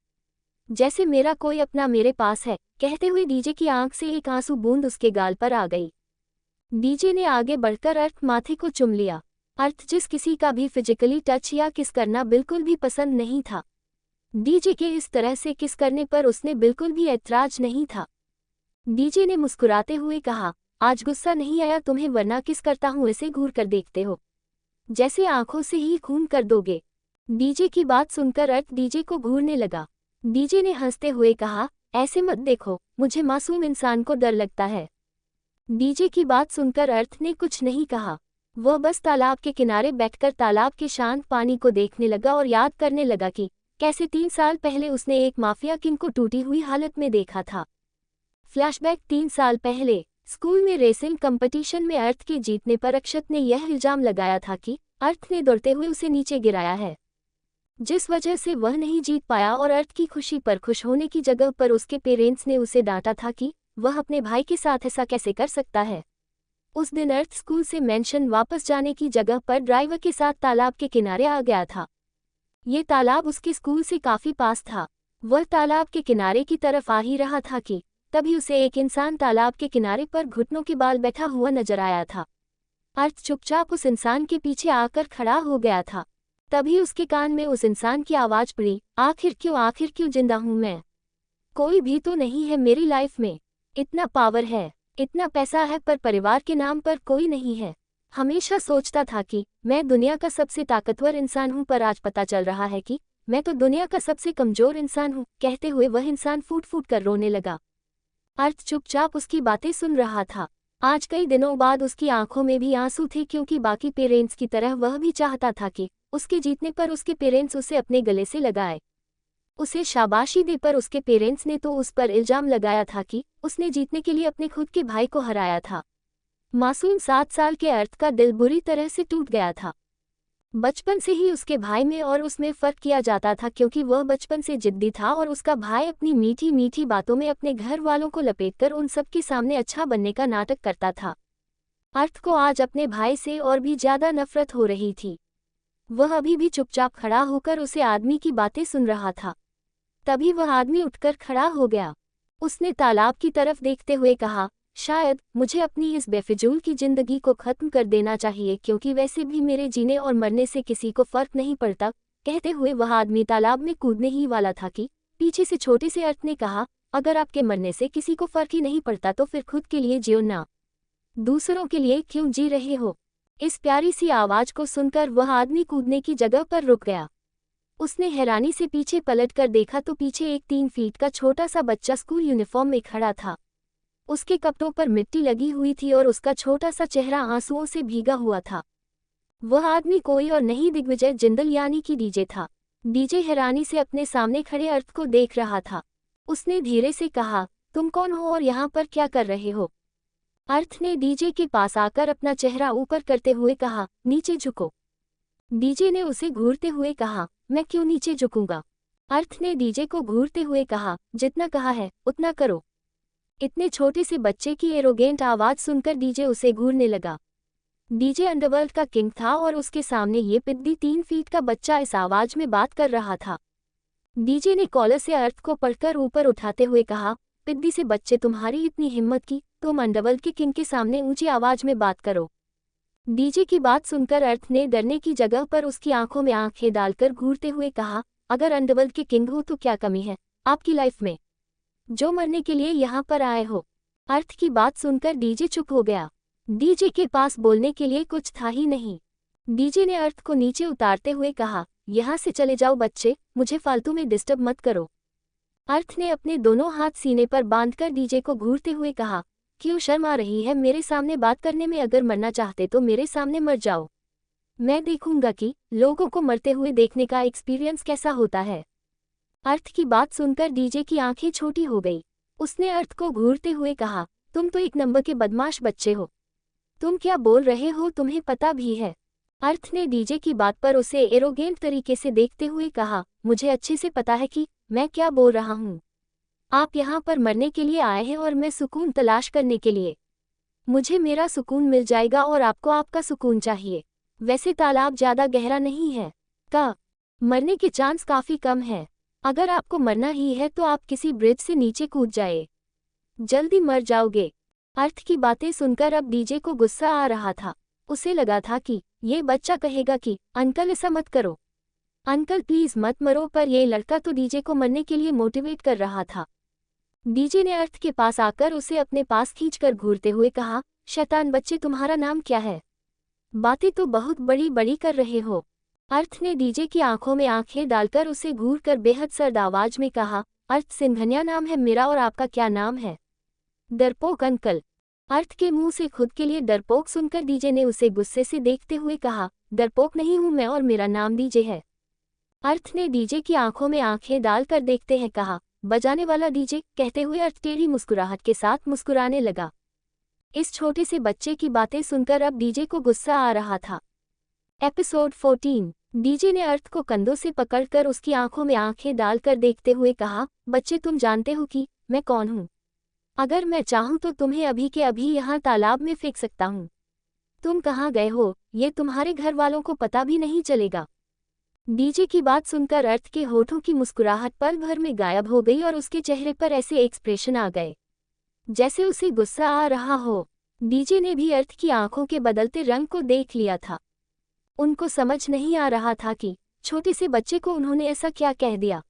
[SPEAKER 1] जैसे मेरा कोई अपना मेरे पास है। कहते हुए डीजे की आंख से एक आंसू बूंद उसके गाल पर आ गई। डीजे ने आगे बढ़कर अर्थ माथे को चुम लिया। अर्थ जिस किसी का भी फिजिकली टच या किस करना बिल्कुल भी पसंद नहीं था। डीजे के इस तरह से किस करने पर उसने बिल्कुल भी ऐतराज नहीं था। डीजे ने मुस्कुराते हुए कहा, आज गुस्सा नहीं आया तुम्हें वरना किस करता हूँ इसे घूर कर देखते हो, जैसे आंखों से ही खून कर दोगे। डीजे की बात सुनकर अर्थ डीजे को घूरने लगा। डीजे ने हंसते हुए कहा, ऐसे मत देखो, मुझे मासूम इंसान को डर लगता है। डीजे की बात सुनकर अर्थ ने कुछ नहीं कहा। वह बस तालाब के किनारे बैठकर तालाब के शांत पानी को देखने लगा और याद करने लगा कि कैसे 3 साल पहले उसने एक माफिया किंग को टूटी हुई हालत में देखा था। फ्लैशबैक 3 साल पहले स्कूल में रेसिंग कंपटीशन में अर्थ के जीतने पर अक्षत ने यह इल्जाम लगाया था कि अर्थ ने दौड़ते हुए उसे नीचे गिराया है, जिस वजह से वह नहीं जीत पाया और अर्थ की खुशी पर खुश होने की जगह पर उसके पेरेंट्स ने उसे डांटा था कि वह अपने भाई के साथ ऐसा कैसे कर सकता है। उस दिन अर्थ स्कूल से मेंशन वापस जाने की जगह पर ड्राइवर के साथ तालाब के किनारे आ गया था। ये तालाब उसके स्कूल से काफी पास था। वह तालाब के किनारे की तरफ आ ही रहा था कि तभी उसे एक इंसान तालाब के किनारे पर घुटनों के बाल बैठा हुआ नजर आया था। अर्थ चुपचाप उस इंसान के पीछे आकर खड़ा हो गया था। तभी उसके कान में उस इंसान की आवाज पड़ी, आखिर क्यों जिंदा हूं मैं? कोई भी तो नहीं है मेरी लाइफ में। इतना पावर है, इतना पैसा है, पर परिवार के नाम पर कोई नहीं है। हमेशा सोचता था कि मैं दुनिया का सबसे ताकतवर इंसान हूं, पर आज पता चल रहा है कि मैं तो दुनिया का सबसे कमजोर इंसान हूं। कहते हुए वह इंसान फूट फूट कर रोने लगा। अर्थ चुपचाप उसकी बातें सुन रहा था। आज कई दिनों बाद उसकी आंखों में भी आंसू थे, क्योंकि बाकी पेरेंट्स की तरह वह भी चाहता था कि उसके जीतने पर उसके पेरेंट्स उसे अपने गले से लगाए, उसे शाबाशी दे। पर उसके पेरेंट्स ने तो उस पर इल्जाम लगाया था कि उसने जीतने के लिए अपने खुद के भाई को हराया था। मासूम 7 साल के अर्थ का दिल बुरी तरह से टूट गया था। बचपन से ही उसके भाई में और उसमें फर्क किया जाता था, क्योंकि वह बचपन से जिद्दी था और उसका भाई अपनी मीठी मीठी बातों में अपने घर वालों को लपेटकर उन सब के सामने अच्छा बनने का नाटक करता था। अर्थ को आज अपने भाई से और भी ज्यादा नफरत हो रही थी। वह अभी भी चुपचाप खड़ा होकर उसे आदमी की बातें सुन रहा था। तभी वह आदमी उठकर खड़ा हो गया। उसने तालाब की तरफ देखते हुए कहा, शायद मुझे अपनी इस बेफिजूल की जिंदगी को खत्म कर देना चाहिए, क्योंकि वैसे भी मेरे जीने और मरने से किसी को फर्क नहीं पड़ता। कहते हुए वह आदमी तालाब में कूदने ही वाला था कि पीछे से छोटे से अर्थ ने कहा, अगर आपके मरने से किसी को फर्क ही नहीं पड़ता तो फिर खुद के लिए जियो ना, दूसरों के लिए क्यों जी रहे हो? इस प्यारी सी आवाज को सुनकर वह आदमी कूदने की जगह पर रुक गया। उसने हैरानी से पीछे पलटकर देखा तो पीछे एक 3 फीट का छोटा सा बच्चा स्कूल यूनिफॉर्म में खड़ा था। उसके कपड़ों पर मिट्टी लगी हुई थी और उसका छोटा सा चेहरा आंसुओं से भीगा हुआ था। वह आदमी कोई और नहीं, दिग्विजय जिंदल यानी कि डीजे था। डीजे हैरानी से अपने सामने खड़े अर्थ को देख रहा था। उसने धीरे से कहा, तुम कौन हो और यहाँ पर क्या कर रहे हो? अर्थ ने डीजे के पास आकर अपना चेहरा ऊपर करते हुए कहा, नीचे झुको। डीजे ने उसे घूरते हुए कहा, मैं क्यों नीचे झुकूंगा? अर्थ ने डीजे को घूरते हुए कहा, जितना कहा है उतना करो। इतने छोटे से बच्चे की एरोगेंट आवाज सुनकर डीजे उसे घूरने लगा। डीजे अंडरवर्ल्ड का किंग था और उसके सामने ये पिद्दी 3 फीट का बच्चा इस आवाज में बात कर रहा था। डीजे ने कॉलर से अर्थ को पकड़कर ऊपर उठाते हुए कहा, पिद्दी से बच्चे, तुम्हारी इतनी हिम्मत की तुम अंडरवर्ल्ड के किंग के सामने ऊंची आवाज में बात करो। डीजे की बात सुनकर अर्थ ने डरने की जगह पर उसकी आंखों में आंखें डालकर घूरते हुए कहा, अगर अंडरवर्ल्ड के किंग हो तो क्या कमी है आपकी लाइफ में, जो मरने के लिए यहाँ पर आए हो? अर्थ की बात सुनकर डीजे चुप हो गया। डीजे के पास बोलने के लिए कुछ था ही नहीं। डीजे ने अर्थ को नीचे उतारते हुए कहा, यहाँ से चले जाओ बच्चे, मुझे फालतू में डिस्टर्ब मत करो। अर्थ ने अपने दोनों हाथ सीने पर बांधकर डीजे को घूरते हुए कहा, क्यों शर्म आ रही है मेरे सामने बात करने में? अगर मरना चाहते तो मेरे सामने मर जाओ, मैं देखूंगा कि लोगों को मरते हुए देखने का एक्सपीरियंस कैसा होता है। अर्थ की बात सुनकर डीजे की आंखें छोटी हो गई। उसने अर्थ को घूरते हुए कहा, तुम तो एक नंबर के बदमाश बच्चे हो, तुम क्या बोल रहे हो तुम्हें पता भी है? अर्थ ने डीजे की बात पर उसे एरोगेंट तरीके से देखते हुए कहा, मुझे अच्छे से पता है कि मैं क्या बोल रहा हूँ। आप यहाँ पर मरने के लिए आए हैं और मैं सुकून तलाश करने के लिए। मुझे मेरा सुकून मिल जाएगा और आपको आपका सुकून चाहिए। वैसे तालाब ज़्यादा गहरा नहीं है। का मरने के चांस काफ़ी कम है। अगर आपको मरना ही है तो आप किसी ब्रिज से नीचे कूद जाए, जल्दी मर जाओगे। अर्थ की बातें सुनकर अब डीजे को गुस्सा आ रहा था। उसे लगा था कि ये बच्चा कहेगा कि अंकल ऐसा मत करो, अंकल प्लीज मत मरो, पर ये लड़का तो डीजे को मरने के लिए मोटिवेट कर रहा था। डीजे ने अर्थ के पास आकर उसे अपने पास खींचकर घूरते हुए कहा, शैतान बच्चे तुम्हारा नाम क्या है? बातें तो बहुत बड़ी बड़ी कर रहे हो। अर्थ ने डीजे की आंखों में आंखें डालकर उसे घूरकर बेहद सर्द आवाज में कहा, अर्थ सिंघनिया नाम है मेरा, और आपका क्या नाम है? डरपोक अंकल। अर्थ के मुंह से खुद के लिए डरपोक सुनकर डीजे ने उसे गुस्से से देखते हुए कहा, डरपोक नहीं हूं मैं और मेरा नाम डीजे है। अर्थ ने डीजे की आंखों में आंखें डालकर देखते हैं कहा, बजाने वाला डीजे। कहते हुए अर्थ टेढ़ी मुस्कुराहट के साथ मुस्कुराने लगा। इस छोटे से बच्चे की बातें सुनकर अब डीजे को गुस्सा आ रहा था। एपिसोड 14। डीजे ने अर्थ को कंधों से पकड़कर उसकी आंखों में आंखें डालकर देखते हुए कहा, बच्चे तुम जानते हो कि मैं कौन हूं? अगर मैं चाहूं तो तुम्हें अभी के अभी यहाँ तालाब में फेंक सकता हूं। तुम कहाँ गए हो ये तुम्हारे घर वालों को पता भी नहीं चलेगा। डीजे की बात सुनकर अर्थ के होठों की मुस्कुराहट पल भर में गायब हो गई और उसके चेहरे पर ऐसे एक्सप्रेशन आ गए जैसे उसे गुस्सा आ रहा हो। डीजे ने भी अर्थ की आंखों के बदलते रंग को देख लिया था। उनको समझ नहीं आ रहा था कि छोटे से बच्चे को उन्होंने ऐसा क्या कह दिया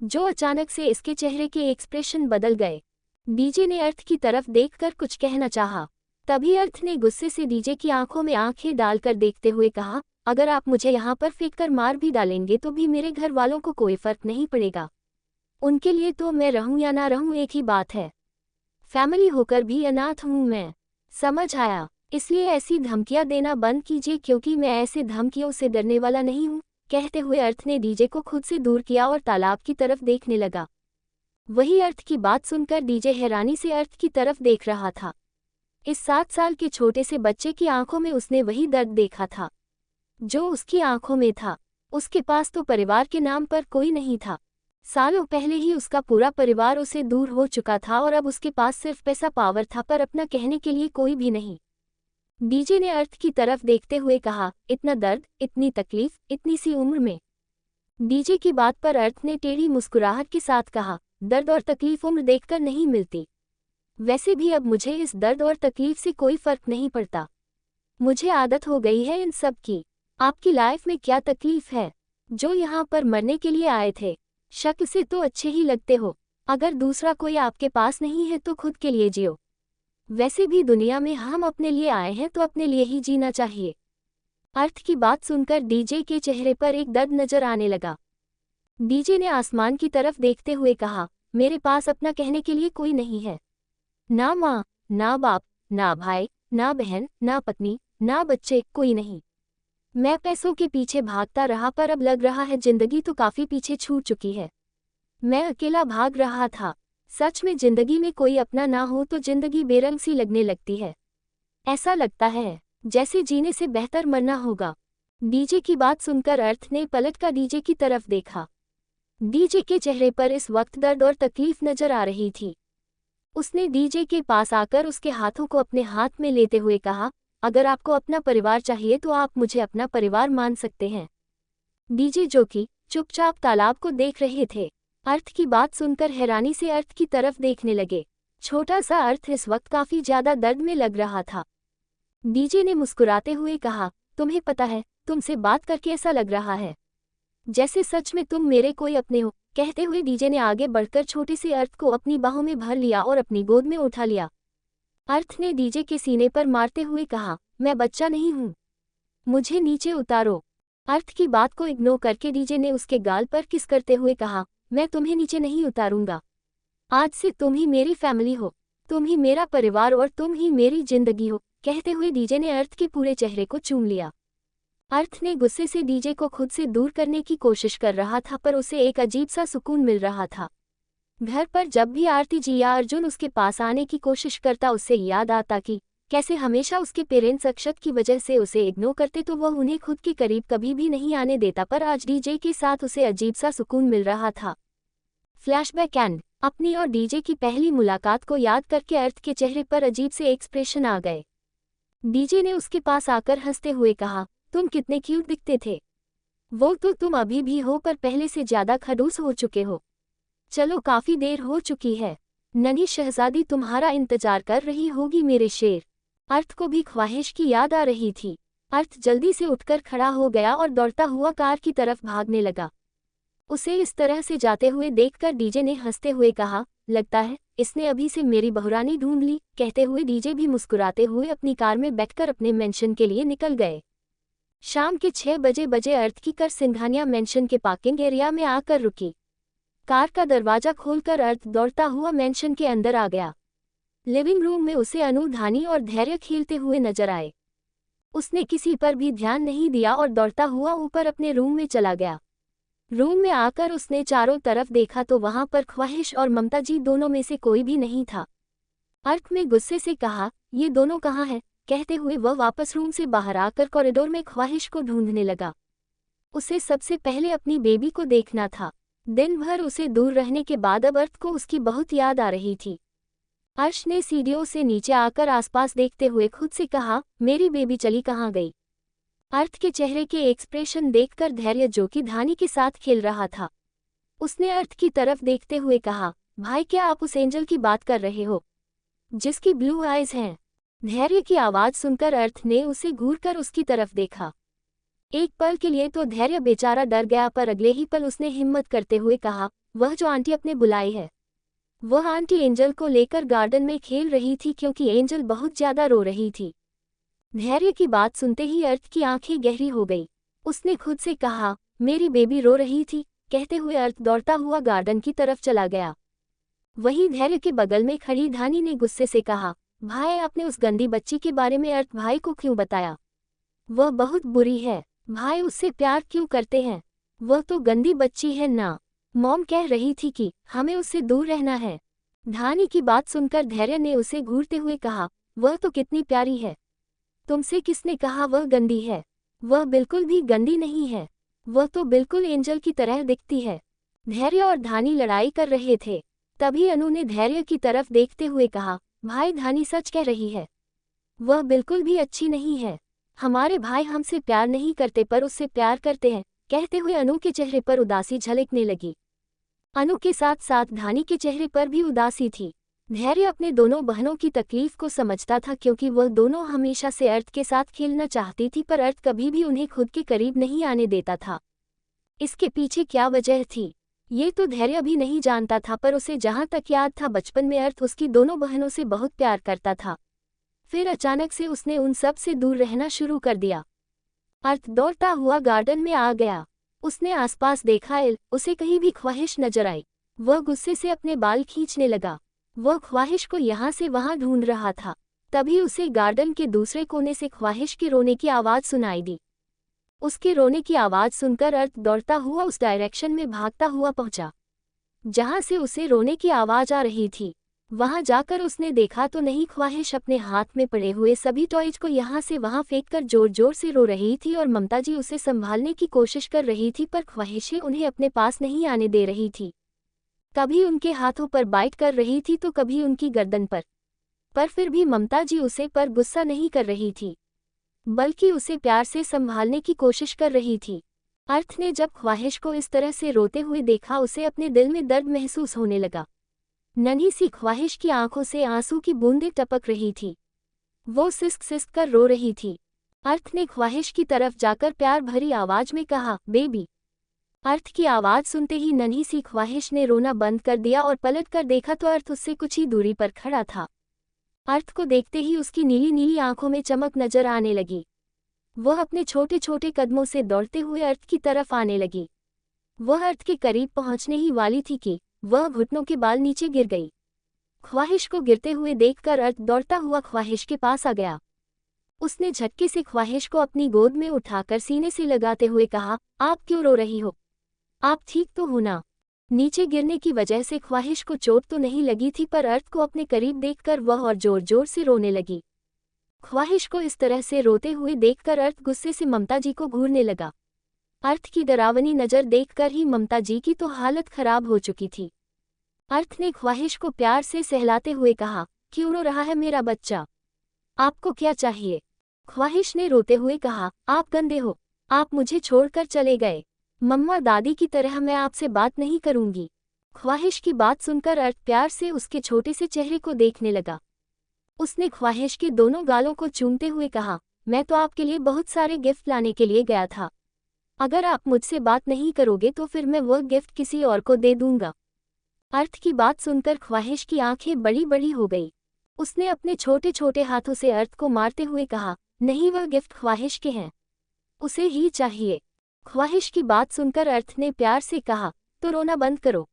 [SPEAKER 1] जो अचानक से इसके चेहरे के एक्सप्रेशन बदल गए। डीजे ने अर्थ की तरफ देखकर कुछ कहना चाहा, तभी अर्थ ने गुस्से से डीजे की आंखों में आंखें डालकर देखते हुए कहा, अगर आप मुझे यहाँ पर फेंककर मार भी डालेंगे तो भी मेरे घर वालों को कोई फर्क नहीं पड़ेगा। उनके लिए तो मैं रहूं या ना रहूं एक ही बात है। फैमिली होकर भी अनाथ हूं मैं। समझ आया? इसलिए ऐसी धमकियां देना बंद कीजिए, क्योंकि मैं ऐसे धमकियों से डरने वाला नहीं हूं। कहते हुए अर्थ ने डीजे को खुद से दूर किया और तालाब की तरफ देखने लगा। वही अर्थ की बात सुनकर डीजे हैरानी से अर्थ की तरफ देख रहा था। इस 7 साल के छोटे से बच्चे की आंखों में उसने वही दर्द देखा था जो उसकी आंखों में था। उसके पास तो परिवार के नाम पर कोई नहीं था। सालों पहले ही उसका पूरा परिवार उसे दूर हो चुका था और अब उसके पास सिर्फ पैसा पावर था, पर अपना कहने के लिए कोई भी नहीं। डीजे ने अर्थ की तरफ देखते हुए कहा, इतना दर्द, इतनी तकलीफ, इतनी सी उम्र में? डीजे की बात पर अर्थ ने टेढ़ी मुस्कुराहट के साथ कहा, दर्द और तकलीफ उम्र देखकर नहीं मिलती। वैसे भी अब मुझे इस दर्द और तकलीफ से कोई फर्क नहीं पड़ता। मुझे आदत हो गई है इन सब की। आपकी लाइफ में क्या तकलीफ है जो यहाँ पर मरने के लिए आए थे? शक से तो अच्छे ही लगते हो। अगर दूसरा कोई आपके पास नहीं है तो खुद के लिए जियो। वैसे भी दुनिया में हम अपने लिए आए हैं तो अपने लिए ही जीना चाहिए। अर्थ की बात सुनकर डीजे के चेहरे पर एक दर्द नजर आने लगा। डीजे ने आसमान की तरफ देखते हुए कहा, मेरे पास अपना कहने के लिए कोई नहीं है। ना माँ, ना बाप, ना भाई, ना बहन, ना पत्नी, ना बच्चे, कोई नहीं। मैं पैसों के पीछे भागता रहा, पर अब लग रहा है जिंदगी तो काफी पीछे छूट चुकी है। मैं अकेला भाग रहा था। सच में जिंदगी में कोई अपना ना हो तो जिंदगी बेरंग सी लगने लगती है। ऐसा लगता है जैसे जीने से बेहतर मरना होगा। डीजे की बात सुनकर अर्थ ने पलटकर डीजे की तरफ देखा। डीजे के चेहरे पर इस वक्त दर्द और तकलीफ नजर आ रही थी। उसने डीजे के पास आकर उसके हाथों को अपने हाथ में लेते हुए कहा, अगर आपको अपना परिवार चाहिए तो आप मुझे अपना परिवार मान सकते हैं। डीजे, जो कि चुपचाप तालाब को देख रहे थे, अर्थ की बात सुनकर हैरानी से अर्थ की तरफ देखने लगे। छोटा सा अर्थ इस वक्त काफी ज्यादा दर्द में लग रहा था। डीजे ने मुस्कुराते हुए कहा, तुम्हें पता है, तुमसे बात करके ऐसा लग रहा है जैसे सच में तुम मेरे कोई अपने हो। कहते हुए डीजे ने आगे बढ़कर छोटे से अर्थ को अपनी बाहों में भर लिया और अपनी गोद में उठा लिया। अर्थ ने डीजे के सीने पर मारते हुए कहा, मैं बच्चा नहीं हूं, मुझे नीचे उतारो। अर्थ की बात को इग्नोर करके डीजे ने उसके गाल पर किस करते हुए कहा, मैं तुम्हें नीचे नहीं उतारूंगा। आज से तुम ही मेरी फैमिली हो, तुम ही मेरा परिवार और तुम ही मेरी जिंदगी हो। कहते हुए डीजे ने अर्थ के पूरे चेहरे को चूम लिया। अर्थ ने गुस्से से डीजे को खुद से दूर करने की कोशिश कर रहा था, पर उसे एक अजीब सा सुकून मिल रहा था। घर पर जब भी आरती जी या अर्जुन उसके पास आने की कोशिश करता, उससे याद आता कि कैसे हमेशा उसके पेरेंट्स अक्षत की वजह से उसे इग्नोर करते तो वह उन्हें खुद के करीब कभी भी नहीं आने देता, पर आज डीजे के साथ उसे अजीब सा सुकून मिल रहा था। फ्लैशबैक एंड अपनी और डीजे की पहली मुलाकात को याद करके अर्थ के चेहरे पर अजीब से एक्सप्रेशन आ गए। डीजे ने उसके पास आकर हंसते हुए कहा, तुम कितने क्यूट दिखते थे। वो तो तुम अभी भी हो, पर पहले से ज्यादा खड़ूस हो चुके हो। चलो, काफी देर हो चुकी है। नन्ही शहजादी तुम्हारा इंतजार कर रही होगी मेरे शेर। अर्थ को भी ख्वाहिश की याद आ रही थी। अर्थ जल्दी से उठकर खड़ा हो गया और दौड़ता हुआ कार की तरफ भागने लगा। उसे इस तरह से जाते हुए देखकर डीजे ने हंसते हुए कहा, लगता है इसने अभी से मेरी बहुरानी ढूंढ ली। कहते हुए डीजे भी मुस्कुराते हुए अपनी कार में बैठकर अपने मेंशन के लिए निकल गए। शाम के 6 बजे अर्थ की कार सिंघानिया मेंशन के पार्किंग एरिया में आकर रुकी। कार का दरवाजा खोलकर अर्थ दौड़ता हुआ मेंशन के अंदर आ गया। लिविंग रूम में उसे अनु, धानी और धैर्य खेलते हुए नजर आए। उसने किसी पर भी ध्यान नहीं दिया और दौड़ता हुआ ऊपर अपने रूम में चला गया। रूम में आकर उसने चारों तरफ देखा तो वहां पर ख्वाहिश और ममता जी दोनों में से कोई भी नहीं था। अर्थ ने गुस्से से कहा, ये दोनों कहाँ हैं? कहते हुए वह वापस रूम से बाहर आकर कॉरिडोर में ख्वाहिश को ढूंढने लगा। उसे सबसे पहले अपनी बेबी को देखना था। दिन भर उसे दूर रहने के बाद अब अर्थ को उसकी बहुत याद आ रही थी। अर्श ने सीढ़ियों से नीचे आकर आसपास देखते हुए खुद से कहा, मेरी बेबी चली कहाँ गई? अर्थ के चेहरे के एक्सप्रेशन देखकर धैर्य, जो कि धानी के साथ खेल रहा था, उसने अर्थ की तरफ देखते हुए कहा, भाई क्या आप उस एंजल की बात कर रहे हो जिसकी ब्लू आइज हैं? धैर्य की आवाज सुनकर अर्थ ने उसे घूरकर उसकी तरफ देखा। एक पल के लिए तो धैर्य बेचारा डर गया, पर अगले ही पल उसने हिम्मत करते हुए कहा, वह जो आंटी अपने बुलाई है। वह आंटी एंजल को लेकर गार्डन में खेल रही थी क्योंकि एंजल बहुत ज्यादा रो रही थी। धैर्य की बात सुनते ही अर्थ की आंखें गहरी हो गई। उसने खुद से कहा, मेरी बेबी रो रही थी। कहते हुए अर्थ दौड़ता हुआ गार्डन की तरफ चला गया। वहीं धैर्य के बगल में खड़ी धानी ने गुस्से से कहा, भाई आपने उस गंदी बच्ची के बारे में अर्थ भाई को क्यों बताया? वह बहुत बुरी है। भाई उससे प्यार क्यों करते हैं? वह तो गंदी बच्ची है ना। मॉम कह रही थी कि हमें उससे दूर रहना है। धानी की बात सुनकर धैर्य ने उसे घूरते हुए कहा, वह तो कितनी प्यारी है। तुमसे किसने कहा वह गंदी है? वह बिल्कुल भी गंदी नहीं है। वह तो बिल्कुल एंजल की तरह दिखती है। धैर्य और धानी लड़ाई कर रहे थे। तभी अनु ने धैर्य की तरफ देखते हुए कहा, भाई धानी सच कह रही है। वह बिल्कुल भी अच्छी नहीं है। हमारे भाई हमसे प्यार नहीं करते पर उससे प्यार करते हैं। कहते हुए अनु के चेहरे पर उदासी झलकने लगी। अनु के साथ साथ धानी के चेहरे पर भी उदासी थी। धैर्य अपने दोनों बहनों की तकलीफ को समझता था क्योंकि वह दोनों हमेशा से अर्थ के साथ खेलना चाहती थी, पर अर्थ कभी भी उन्हें खुद के करीब नहीं आने देता था। इसके पीछे क्या वजह थी, ये तो धैर्य भी नहीं जानता था, पर उसे जहां तक याद था बचपन में अर्थ उसकी दोनों बहनों से बहुत प्यार करता था। फिर अचानक से उसने उन सब से दूर रहना शुरू कर दिया। अर्थ दौड़ता हुआ गार्डन में आ गया। उसने आसपास देखा, उसे कहीं भी ख्वाहिश नजर आई। वह गुस्से से अपने बाल खींचने लगा। वह ख्वाहिश को यहाँ से वहां ढूंढ रहा था। तभी उसे गार्डन के दूसरे कोने से ख्वाहिश के रोने की आवाज सुनाई दी। उसके रोने की आवाज सुनकर अर्थ दौड़ता हुआ उस डायरेक्शन में भागता हुआ पहुंचा जहां से उसे रोने की आवाज आ रही थी। वहां जाकर उसने देखा तो नहीं, ख्वाहिश अपने हाथ में पड़े हुए सभी टॉयज को यहाँ से वहां फेंककर जोर जोर से रो रही थी और ममता जी उसे संभालने की कोशिश कर रही थी, पर ख्वाहिशें उन्हें अपने पास नहीं आने दे रही थी। कभी उनके हाथों पर बाइट कर रही थी तो कभी उनकी गर्दन पर फिर भी ममता जी उसे पर गुस्सा नहीं कर रही थी, बल्कि उसे प्यार से संभालने की कोशिश कर रही थी। अर्थ ने जब ख्वाहिश को इस तरह से रोते हुए देखा, उसे अपने दिल में दर्द महसूस होने लगा। नन्ही सी ख्वाहिश की आंखों से आंसू की बूंदें टपक रही थी। वो सिसक सिसक कर रो रही थी। अर्थ ने ख्वाहिश की तरफ जाकर प्यार भरी आवाज में कहा, बेबी। अर्थ की आवाज सुनते ही नन्ही सी ख्वाहिश ने रोना बंद कर दिया और पलट कर देखा तो अर्थ उससे कुछ ही दूरी पर खड़ा था। अर्थ को देखते ही उसकी नीली नीली आंखों में चमक नजर आने लगी। वह अपने छोटे छोटे कदमों से दौड़ते हुए अर्थ की तरफ आने लगी। वह अर्थ के करीब पहुंचने ही वाली थी कि वह घुटनों के बाल नीचे गिर गई। ख्वाहिश को गिरते हुए देखकर अर्थ दौड़ता हुआ ख्वाहिश के पास आ गया। उसने झटके से ख्वाहिश को अपनी गोद में उठाकर सीने से लगाते हुए कहा, आप क्यों रो रही हो? आप ठीक तो हो ना? नीचे गिरने की वजह से ख्वाहिश को चोट तो नहीं लगी थी, पर अर्थ को अपने करीब देखकर वह और जोर जोर से रोने लगी। ख्वाहिश को इस तरह से रोते हुए देखकर अर्थ गुस्से से ममता जी को घूरने लगा। अर्थ की डरावनी नज़र देखकर ही ममता जी की तो हालत खराब हो चुकी थी। अर्थ ने ख्वाहिश को प्यार से सहलाते हुए कहा, क्यों रो रहा है मेरा बच्चा? आपको क्या चाहिए? ख्वाहिश ने रोते हुए कहा, आप गंदे हो, आप मुझे छोड़कर चले गए। मम्मा दादी की तरह मैं आपसे बात नहीं करूंगी। ख्वाहिश की बात सुनकर अर्थ प्यार से उसके छोटे से चेहरे को देखने लगा। उसने ख्वाहिश के दोनों गालों को चूमते हुए कहा, मैं तो आपके लिए बहुत सारे गिफ्ट लाने के लिए गया था। अगर आप मुझसे बात नहीं करोगे तो फिर मैं वो गिफ्ट किसी और को दे दूंगा। अर्थ की बात सुनकर ख्वाहिश की आंखें बड़ी बड़ी हो गई। उसने अपने छोटे छोटे हाथों से अर्थ को मारते हुए कहा, नहीं, वह गिफ्ट ख्वाहिश के हैं, उसे ही चाहिए। ख्वाहिश की बात सुनकर अर्थ ने प्यार से कहा, तो रोना बंद करो,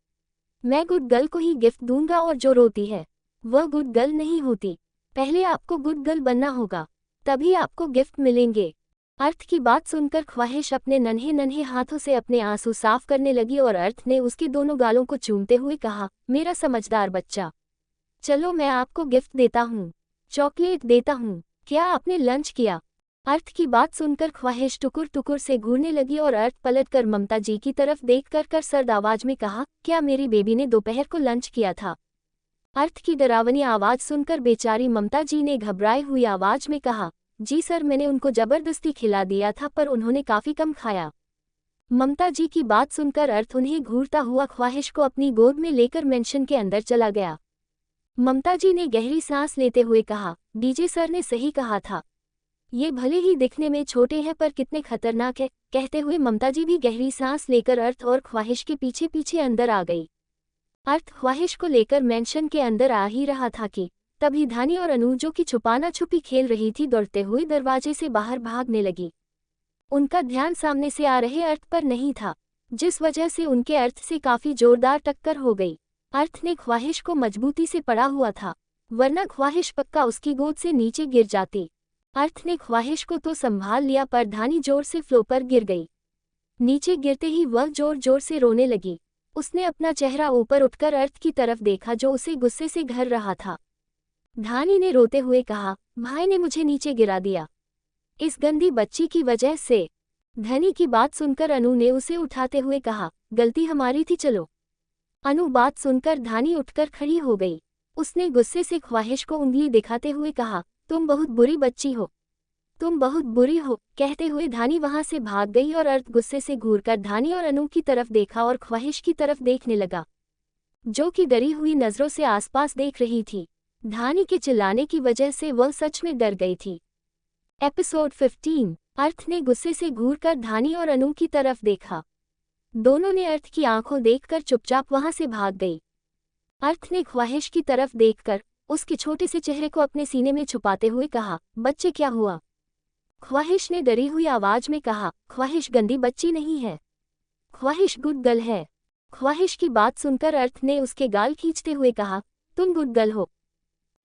[SPEAKER 1] मैं गुड गर्ल को ही गिफ्ट दूंगा और जो रोती है वह गुड गर्ल नहीं होती। पहले आपको गुड गर्ल बनना होगा, तभी आपको गिफ्ट मिलेंगे। अर्थ की बात सुनकर ख्वाहिश अपने नन्हे नन्हे हाथों से अपने आंसू साफ करने लगी और अर्थ ने उसके दोनों गालों को चूमते हुए कहा, मेरा समझदार बच्चा, चलो मैं आपको गिफ्ट देता हूँ, चॉकलेट देता हूँ। क्या आपने लंच किया? अर्थ की बात सुनकर ख्वाहिश टुकुर टुकुर से घूरने लगी और अर्थ पलटकर ममता जी की तरफ देखकर सर्द आवाज में कहा, क्या मेरी बेबी ने दोपहर को लंच किया था? अर्थ की डरावनी आवाज सुनकर बेचारी ममता जी ने घबराई हुई आवाज में कहा, जी सर, मैंने उनको जबरदस्ती खिला दिया था पर उन्होंने काफी कम खाया। ममता जी की बात सुनकर अर्थ उन्हें घूरता हुआ ख्वाहिश को अपनी गोद में लेकर मेंशन के अंदर चला गया। ममता जी ने गहरी सांस लेते हुए कहा, डीजे सर ने सही कहा था, ये भले ही दिखने में छोटे हैं पर कितने खतरनाक है। कहते हुए ममता जी भी गहरी सांस लेकर अर्थ और ख्वाहिश के पीछे पीछे अंदर आ गई। अर्थ ख्वाहिश को लेकर मेंशन के अंदर आ ही रहा था कि तभी धानी और अनु, जो कि छुपाना छुपी खेल रही थी, दौड़ते हुए दरवाजे से बाहर भागने लगी। उनका ध्यान सामने से आ रहे अर्थ पर नहीं था, जिस वजह से उनके अर्थ से काफी जोरदार टक्कर हो गई। अर्थ ने ख्वाहिश को मजबूती से पड़ा हुआ था, वरना ख्वाहिश पक्का उसकी गोद से नीचे गिर जाती। अर्थ ने ख्वाहिश को तो संभाल लिया पर धानी जोर से फ्लो पर गिर गई। नीचे गिरते ही वह जोर जोर से रोने लगी। उसने अपना चेहरा ऊपर उठकर अर्थ की तरफ देखा जो उसे गुस्से से घर रहा था। धानी ने रोते हुए कहा, भाई ने मुझे नीचे गिरा दिया, इस गंदी बच्ची की वजह से। धनी की बात सुनकर अनु ने उसे उठाते हुए कहा, गलती हमारी थी, चलो। अनु बात सुनकर धानी उठकर खड़ी हो गई। उसने गुस्से से ख्वाहिश को उंगली दिखाते हुए कहा, तुम बहुत बुरी बच्ची हो, तुम बहुत बुरी हो। कहते हुए धानी वहां से भाग गई और अर्थ गुस्से से घूरकर धानी और अनु की तरफ देखा और ख्वाहिश की तरफ देखने लगा, जो कि डरी हुई नजरों से आसपास देख रही थी। धानी के चिल्लाने की वजह से वह सच में डर गई थी। एपिसोड 15। अर्थ ने गुस्से से घूरकर धानी और अनु की तरफ देखा। दोनों ने अर्थ की आंखों देखकर चुपचाप वहां से भाग गई। अर्थ ने ख्वाहिश की तरफ देखकर उसके छोटे से चेहरे को अपने सीने में छुपाते हुए कहा, बच्चे क्या हुआ? ख्वाहिश ने डरी हुई आवाज में कहा, ख्वाहिश गंदी बच्ची नहीं है, ख्वाहिश गुड गर्ल है। ख्वाहिश की बात सुनकर अर्थ ने उसके गाल खींचते हुए कहा, तुम गुड गर्ल हो।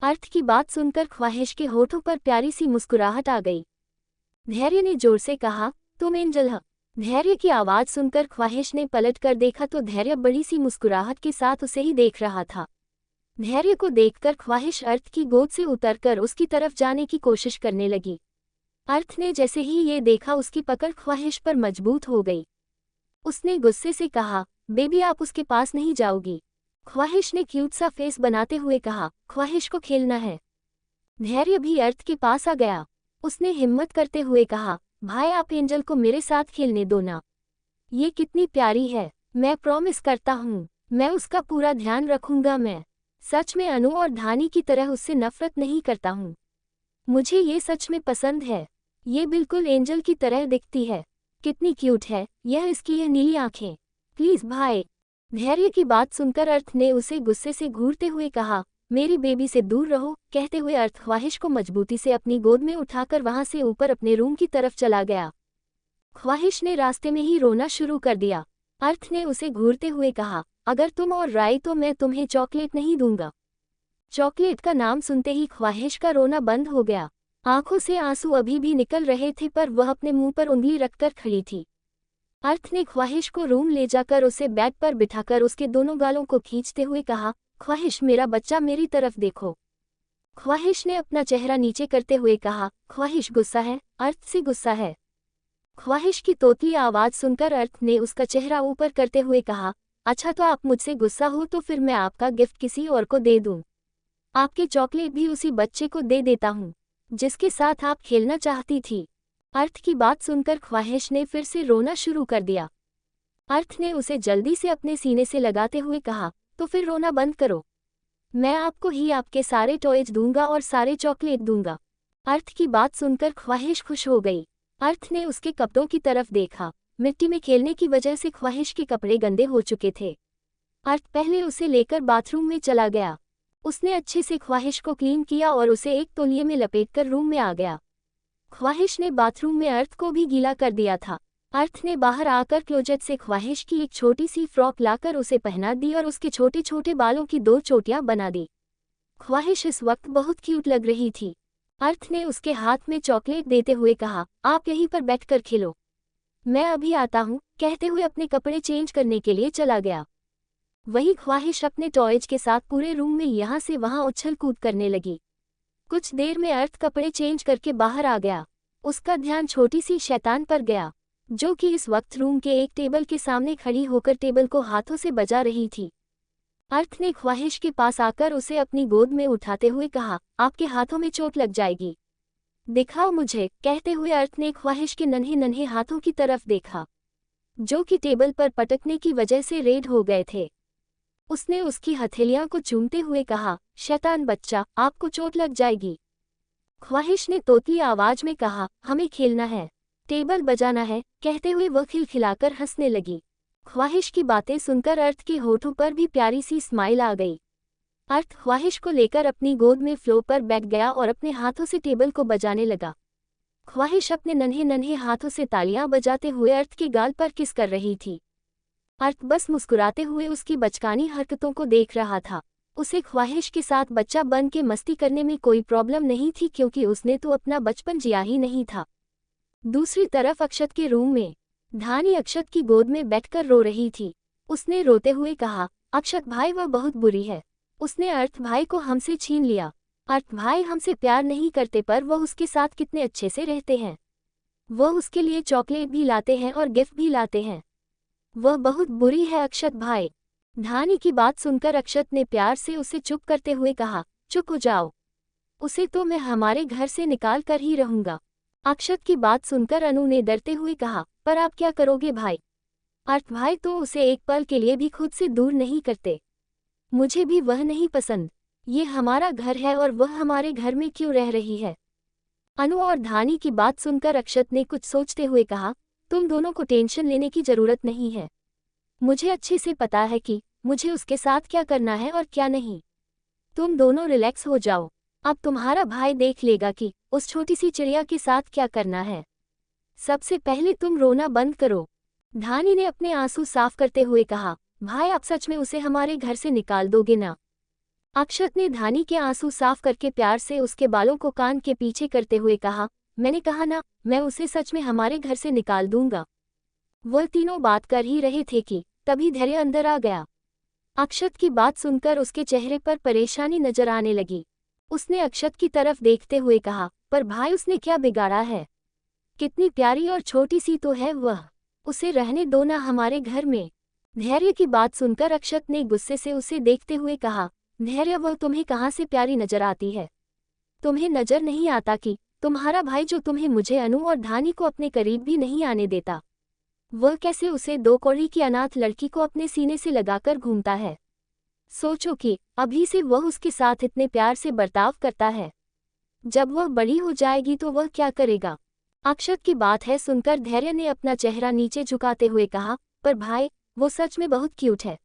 [SPEAKER 1] अर्थ की बात सुनकर ख्वाहिश के होठों पर प्यारी सी मुस्कुराहट आ गई। धैर्य ने जोर से कहा, तुम एंजल हो। धैर्य की आवाज सुनकर ख्वाहिश ने पलट कर देखा तो धैर्य बड़ी सी मुस्कुराहट के साथ उसे ही देख रहा था। धैर्य को देखकर ख्वाहिश अर्थ की गोद से उतरकर उसकी तरफ जाने की कोशिश करने लगी। अर्थ ने जैसे ही ये देखा उसकी पकड़ ख्वाहिश पर मजबूत हो गई। उसने गुस्से से कहा, बेबी आप उसके पास नहीं जाओगी। ख्वाहिश ने क्यूट सा फेस बनाते हुए कहा, ख्वाहिश को खेलना है। धैर्य भी अर्थ के पास आ गया। उसने हिम्मत करते हुए कहा, भाई आप एंजल को मेरे साथ खेलने दो ना, ये कितनी प्यारी है, मैं प्रॉमिस करता हूँ मैं उसका पूरा ध्यान रखूंगा। मैं सच में अनु और धानी की तरह उससे नफरत नहीं करता हूँ, मुझे ये सच में पसंद है। ये बिल्कुल एंजल की तरह दिखती है, कितनी क्यूट है इसकी यह नीली आंखें, प्लीज भाई। धैर्य की बात सुनकर अर्थ ने उसे गुस्से से घूरते हुए कहा, मेरी बेबी से दूर रहो। कहते हुए अर्थ ख्वाहिश को मजबूती से अपनी गोद में उठाकर वहां से ऊपर अपने रूम की तरफ चला गया। ख्वाहिश ने रास्ते में ही रोना शुरू कर दिया। अर्थ ने उसे घूरते हुए कहा, अगर तुम और राई तो मैं तुम्हें चॉकलेट नहीं दूंगा। चॉकलेट का नाम सुनते ही ख्वाहिश का रोना बंद हो गया। आंखों से आंसू अभी भी निकल रहे थे पर वह अपने मुंह पर उंगली रखकर खड़ी थी। अर्थ ने ख्वाहिश को रूम ले जाकर उसे बेड पर बिठाकर उसके दोनों गालों को खींचते हुए कहा, ख्वाहिश मेरा बच्चा मेरी तरफ देखो। ख्वाहिश ने अपना चेहरा नीचे करते हुए कहा, ख्वाहिश गुस्सा है, अर्थ से गुस्सा है। ख्वाहिश की तोतली आवाज सुनकर अर्थ ने उसका चेहरा ऊपर करते हुए कहा, अच्छा तो आप मुझसे गुस्सा हो तो फिर मैं आपका गिफ्ट किसी और को दे दूं। आपके चॉकलेट भी उसी बच्चे को दे देता हूँ जिसके साथ आप खेलना चाहती थी। अर्थ की बात सुनकर ख्वाहिश ने फिर से रोना शुरू कर दिया। अर्थ ने उसे जल्दी से अपने सीने से लगाते हुए कहा, तो फिर रोना बंद करो। मैं आपको ही आपके सारे टॉयज दूंगा और सारे चॉकलेट दूंगा। अर्थ की बात सुनकर ख्वाहिश खुश हो गई। अर्थ ने उसके कपड़ों की तरफ देखा। मिट्टी में खेलने की वजह से ख्वाहिश के कपड़े गंदे हो चुके थे। अर्थ पहले उसे लेकर बाथरूम में चला गया। उसने अच्छे से ख्वाहिश को क्लीन किया और उसे एक तौलिए में लपेटकर रूम में आ गया। ख्वाहिश ने बाथरूम में अर्थ को भी गीला कर दिया था। अर्थ ने बाहर आकर क्लोजेट से ख्वाहिश की एक छोटी सी फ्रॉक लाकर उसे पहना दी और उसके छोटे छोटे बालों की 2 चोटियां बना दी। ख्वाहिश इस वक्त बहुत क्यूट लग रही थी। अर्थ ने उसके हाथ में चॉकलेट देते हुए कहा, आप यहीं पर बैठकर खेलो, मैं अभी आता हूँ, कहते हुए अपने कपड़े चेंज करने के लिए चला गया। वही ख्वाहिश अपने टॉयज के साथ पूरे रूम में यहाँ से वहाँ उछल कूद करने लगी। कुछ देर में अर्थ कपड़े चेंज करके बाहर आ गया। उसका ध्यान छोटी सी शैतान पर गया, जो कि इस वक्त रूम के एक टेबल के सामने खड़ी होकर टेबल को हाथों से बजा रही थी। अर्थ ने ख्वाहिश के पास आकर उसे अपनी गोद में उठाते हुए कहा, आपके हाथों में चोट लग जाएगी, दिखाओ मुझे, कहते हुए अर्थ ने ख्वाहिश के नन्हे नन्हे हाथों की तरफ देखा, जो कि टेबल पर पटकने की वजह से रेड हो गए थे। उसने उसकी हथेलियां को चूमते हुए कहा, शैतान बच्चा, आपको चोट लग जाएगी। ख्वाहिश ने तोतली आवाज में कहा, हमें खेलना है, टेबल बजाना है, कहते हुए वह खिलखिलाकर हंसने लगी। ख्वाहिश की बातें सुनकर अर्थ के होठों पर भी प्यारी सी स्माइल आ गई। अर्थ ख्वाहिश को लेकर अपनी गोद में फ्लोर पर बैठ गया और अपने हाथों से टेबल को बजाने लगा। ख्वाहिश अपने नन्हे नन्हे हाथों से तालियां बजाते हुए अर्थ के गाल पर किस कर रही थी। अर्थ बस मुस्कुराते हुए उसकी बचकानी हरकतों को देख रहा था। उसे ख्वाहिश के साथ बच्चा बन के मस्ती करने में कोई प्रॉब्लम नहीं थी, क्योंकि उसने तो अपना बचपन जिया ही नहीं था। दूसरी तरफ अक्षत के रूम में धानी अक्षत की गोद में बैठकर रो रही थी। उसने रोते हुए कहा, अक्षत भाई वह बहुत बुरी है, उसने अर्थ भाई को हमसे छीन लिया। अर्थ भाई हमसे प्यार नहीं करते, पर वह उसके साथ कितने अच्छे से रहते हैं। वह उसके लिए चॉकलेट भी लाते हैं और गिफ्ट भी लाते हैं। वह बहुत बुरी है अक्षत भाई। धानी की बात सुनकर अक्षत ने प्यार से उसे चुप करते हुए कहा, चुप हो जाओ, उसे तो मैं हमारे घर से निकाल कर ही रहूंगा। अक्षत की बात सुनकर अनु ने डरते हुए कहा, पर आप क्या करोगे भाई? अर्थ भाई तो उसे एक पल के लिए भी खुद से दूर नहीं करते। मुझे भी वह नहीं पसंद। ये हमारा घर है और वह हमारे घर में क्यों रह रही है? अनु और धानी की बात सुनकर अक्षत ने कुछ सोचते हुए कहा, तुम दोनों को टेंशन लेने की जरूरत नहीं है। मुझे अच्छे से पता है कि मुझे उसके साथ क्या करना है और क्या नहीं। तुम दोनों रिलैक्स हो जाओ। अब तुम्हारा भाई देख लेगा कि उस छोटी सी चिड़िया के साथ क्या करना है। सबसे पहले तुम रोना बंद करो। धानी ने अपने आंसू साफ करते हुए कहा, भाई आप सच में उसे हमारे घर से निकाल दोगे ना? अक्षत ने धानी के आंसू साफ करके प्यार से उसके बालों को कान के पीछे करते हुए कहा, मैंने कहा ना, मैं उसे सच में हमारे घर से निकाल दूंगा। वह तीनों बात कर ही रहे थे कि तभी धैर्य अंदर आ गया। अक्षत की बात सुनकर उसके चेहरे पर परेशानी नजर आने लगी। उसने अक्षत की तरफ देखते हुए कहा, पर भाई उसने क्या बिगाड़ा है? कितनी प्यारी और छोटी सी तो है वह, उसे रहने दो ना हमारे घर में। धैर्य की बात सुनकर अक्षत ने गुस्से से उसे देखते हुए कहा, धैर्य वह तुम्हें कहाँ से प्यारी नजर आती है? तुम्हें नजर नहीं आता कि तुम्हारा भाई जो तुम्हें, मुझे, अनु और धानी को अपने करीब भी नहीं आने देता, वह कैसे उसे 2 कौड़ी की अनाथ लड़की को अपने सीने से लगाकर घूमता है? सोचो कि अभी से वह उसके साथ इतने प्यार से बर्ताव करता है, जब वह बड़ी हो जाएगी तो वह क्या करेगा? अक्षत की बात है सुनकर धैर्य ने अपना चेहरा नीचे झुकाते हुए कहा, पर भाई वो सच में बहुत क्यूट है,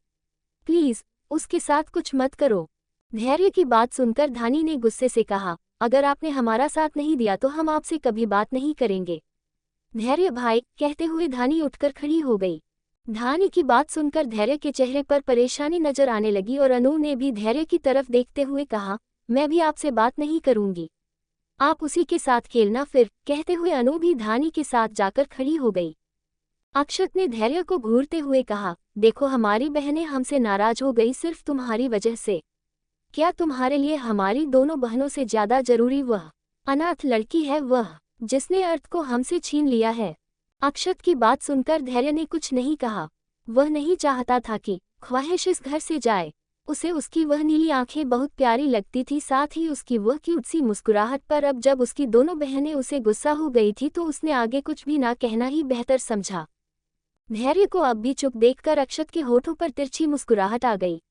[SPEAKER 1] प्लीज उसके साथ कुछ मत करो। धैर्य की बात सुनकर धानी ने गुस्से से कहा, अगर आपने हमारा साथ नहीं दिया तो हम आपसे कभी बात नहीं करेंगे। धैर्य भाई, कहते हुए धानी उठकर खड़ी हो गई। धानी की बात सुनकर धैर्य के चेहरे पर परेशानी नजर आने लगी और अनु ने भी धैर्य की तरफ देखते हुए कहा, मैं भी आपसे बात नहीं करूंगी, आप उसी के साथ खेलना फिर, कहते हुए अनु भी धानी के साथ जाकर खड़ी हो गई। अक्षत ने धैर्य को घूरते हुए कहा, देखो हमारी बहनें हमसे नाराज हो गई सिर्फ तुम्हारी वजह से। क्या तुम्हारे लिए हमारी दोनों बहनों से ज्यादा जरूरी वह अनाथ लड़की है, वह जिसने अर्थ को हमसे छीन लिया है? अक्षत की बात सुनकर धैर्य ने कुछ नहीं कहा। वह नहीं चाहता था कि ख्वाहिश इस घर से जाए। उसे उसकी वह नीली आंखें बहुत प्यारी लगती थी, साथ ही उसकी वह क्यूट सी मुस्कुराहट पर अब जब उसकी दोनों बहनें उसे गुस्सा हो गई थी तो उसने आगे कुछ भी ना कहना ही बेहतर समझा। धैर्य को अब भी चुप देखकर अक्षत के होठों पर तिरछी मुस्कुराहट आ गई।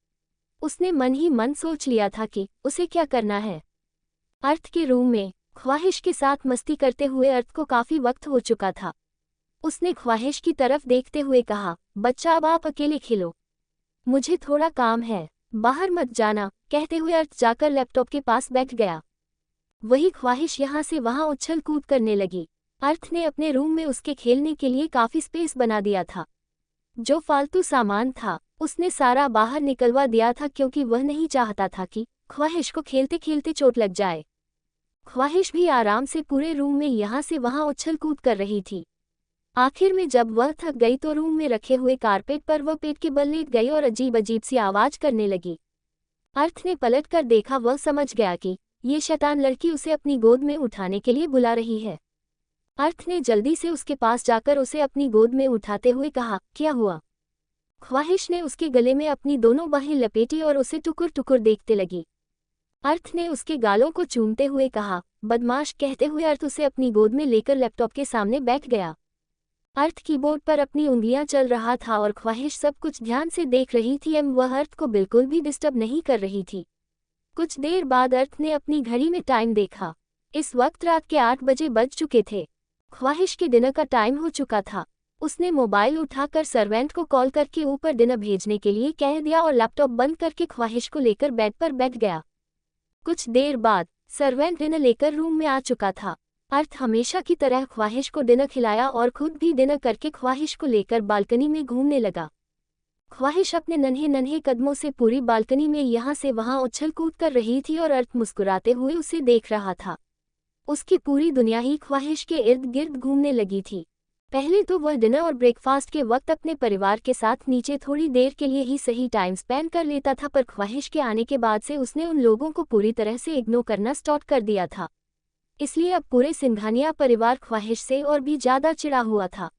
[SPEAKER 1] उसने मन ही मन सोच लिया था कि उसे क्या करना है। अर्थ के रूम में ख्वाहिश के साथ मस्ती करते हुए अर्थ को काफी वक्त हो चुका था। उसने ख्वाहिश की तरफ देखते हुए कहा, बच्चा अब आप अकेले खेलो, मुझे थोड़ा काम है, बाहर मत जाना। कहते हुए अर्थ जाकर लैपटॉप के पास बैठ गया। वही ख्वाहिश यहाँ से वहाँ उछल कूद करने लगी। अर्थ ने अपने रूम में उसके खेलने के लिए काफी स्पेस बना दिया था। जो फालतू सामान था उसने सारा बाहर निकलवा दिया था, क्योंकि वह नहीं चाहता था कि ख्वाहिश को खेलते खेलते चोट लग जाए। ख्वाहिश भी आराम से पूरे रूम में यहाँ से वहाँ उछल कूद कर रही थी। आखिर में जब वह थक गई तो रूम में रखे हुए कारपेट पर वह पेट के बल लेट गई और अजीब अजीब सी आवाज करने लगी। अर्थ ने पलट कर देखा, वह समझ गया कि ये शैतान लड़की उसे अपनी गोद में उठाने के लिए बुला रही है। अर्थ ने जल्दी से उसके पास जाकर उसे अपनी गोद में उठाते हुए कहा, क्या हुआ? ख्वाहिश ने उसके गले में अपनी दोनों बाहें लपेटी और उसे टुकुर टुकुर देखते लगी। अर्थ ने उसके गालों को चूमते हुए कहा, बदमाश। कहते हुए अर्थ उसे अपनी गोद में लेकर लैपटॉप के सामने बैठ गया। अर्थ कीबोर्ड पर अपनी उंगलियां चल रहा था और ख्वाहिश सब कुछ ध्यान से देख रही थी। वह अर्थ को बिल्कुल भी डिस्टर्ब नहीं कर रही थी। कुछ देर बाद अर्थ ने अपनी घड़ी में टाइम देखा। इस वक्त रात के 8 बजे बज चुके थे। ख्वाहिश के डिनर का टाइम हो चुका था। उसने मोबाइल उठाकर सर्वेंट को कॉल करके ऊपर डिनर भेजने के लिए कह दिया और लैपटॉप बंद करके ख्वाहिश को लेकर बेड पर बैठ गया। कुछ देर बाद सर्वेंट डिनर लेकर रूम में आ चुका था। अर्थ हमेशा की तरह ख्वाहिश को डिनर खिलाया और खुद भी डिनर करके ख्वाहिश को लेकर बालकनी में घूमने लगा। ख्वाहिश अपने नन्हे नन्हे कदमों से पूरी बालकनी में यहाँ से वहाँ उछल कूद कर रही थी और अर्थ मुस्कुराते हुए उसे देख रहा था। उसकी पूरी दुनिया ही ख्वाहिश के इर्द गिर्द घूमने लगी थी। पहले तो वह डिनर और ब्रेकफास्ट के वक्त अपने परिवार के साथ नीचे थोड़ी देर के लिए ही सही टाइम स्पेंड कर लेता था, पर ख्वाहिश के आने के बाद से उसने उन लोगों को पूरी तरह से इग्नोर करना स्टार्ट कर दिया था। इसलिए अब पूरे सिंघानिया परिवार ख्वाहिश से और भी ज्यादा चिढ़ा हुआ था।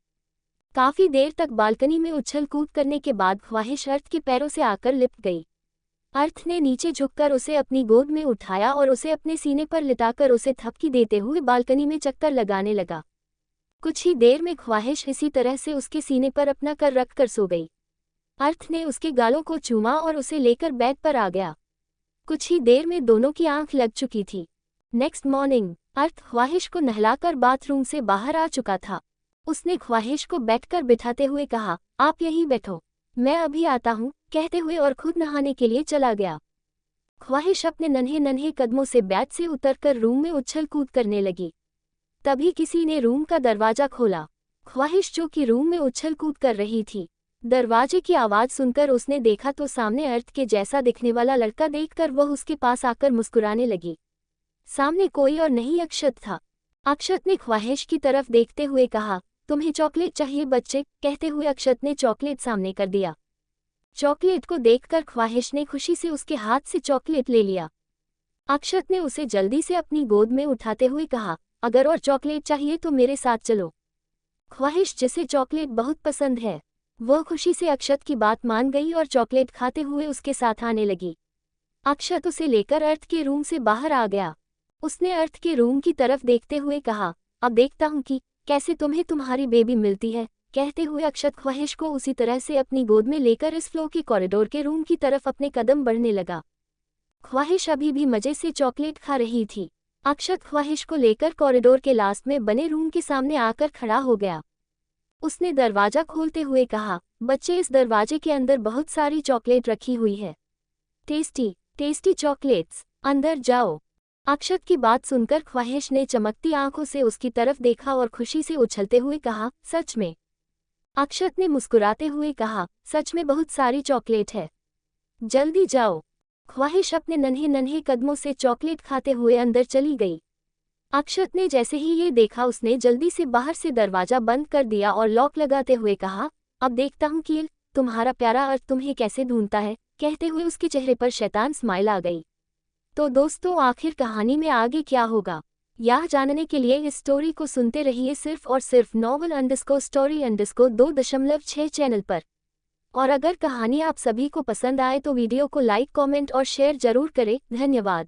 [SPEAKER 1] काफी देर तक बालकनी में उछल कूद करने के बाद ख्वाहिश अर्थ के पैरों से आकर लिपट गई। अर्थ ने नीचे झुककर उसे अपनी गोद में उठाया और उसे अपने सीने पर लिटाकर उसे थपकी देते हुए बालकनी में चक्कर लगाने लगा। कुछ ही देर में ख्वाहिश इसी तरह से उसके सीने पर अपना कर रख कर सो गई। अर्थ ने उसके गालों को चूमा और उसे लेकर बेड पर आ गया। कुछ ही देर में दोनों की आंख लग चुकी थी। नेक्स्ट मॉर्निंग अर्थ ख्वाहिश को नहलाकर बाथरूम से बाहर आ चुका था। उसने ख्वाहिश को बैठकर बिठाते हुए कहा, आप यहीं बैठो, मैं अभी आता हूँ। कहते हुए और खुद नहाने के लिए चला गया। ख्वाहिश अपने नन्हे नन्हे कदमों से बेड से उतरकर रूम में उछल कूद करने लगी। तभी किसी ने रूम का दरवाजा खोला। ख्वाहिश जो कि रूम में उछल कूद कर रही थी, दरवाजे की आवाज सुनकर उसने देखा तो सामने अर्थ के जैसा दिखने वाला लड़का देखकर वह उसके पास आकर मुस्कुराने लगी। सामने कोई और नहीं अक्षत था। अक्षत ने ख्वाहिश की तरफ देखते हुए कहा, तुम्हें चॉकलेट चाहिए बच्चे? कहते हुए अक्षत ने चॉकलेट सामने कर दिया। चॉकलेट को देखकर ख्वाहिश ने खुशी से उसके हाथ से चॉकलेट ले लिया। अक्षत ने उसे जल्दी से अपनी गोद में उठाते हुए कहा, अगर और चॉकलेट चाहिए तो मेरे साथ चलो। ख्वाहिश जिसे चॉकलेट बहुत पसंद है, वह खुशी से अक्षत की बात मान गई और चॉकलेट खाते हुए उसके साथ आने लगी। अक्षत उसे लेकर अर्थ के रूम से बाहर आ गया। उसने अर्थ के रूम की तरफ देखते हुए कहा, अब देखता हूँ कि कैसे तुम्हें तुम्हारी बेबी मिलती है। कहते हुए अक्षत ख्वाहिश को उसी तरह से अपनी गोद में लेकर इस फ्लो के कॉरिडोर के रूम की तरफ अपने कदम बढ़ने लगा। ख्वाहिश अभी भी मजे से चॉकलेट खा रही थी। अक्षत ख्वाहिश को लेकर कॉरिडोर के लास्ट में बने रूम के सामने आकर खड़ा हो गया। उसने दरवाजा खोलते हुए कहा, बच्चे इस दरवाजे के अंदर बहुत सारी चॉकलेट रखी हुई है, टेस्टी टेस्टी चॉकलेट्स, अंदर जाओ। अक्षत की बात सुनकर ख्वाहिश ने चमकती आंखों से उसकी तरफ देखा और खुशी से उछलते हुए कहा, सच में? अक्षत ने मुस्कुराते हुए कहा, सच में बहुत सारी चॉकलेट है, जल्दी जाओ। ख्वाहिश अपने नन्हे नन्हे कदमों से चॉकलेट खाते हुए अंदर चली गई। अक्षत ने जैसे ही ये देखा उसने जल्दी से बाहर से दरवाजा बंद कर दिया और लॉक लगाते हुए कहा, अब देखता हूँ कि तुम्हारा प्यारा अर्थ तुम्हें कैसे ढूंढता है। कहते हुए उसके चेहरे पर शैतान स्माइल आ गई। तो दोस्तों, आखिर कहानी में आगे क्या होगा, यह जानने के लिए इस स्टोरी को सुनते रहिए सिर्फ और सिर्फ novel_story_2.6 चैनल पर। और अगर कहानी आप सभी को पसंद आए तो वीडियो को लाइक, कमेंट और शेयर जरूर करें। धन्यवाद।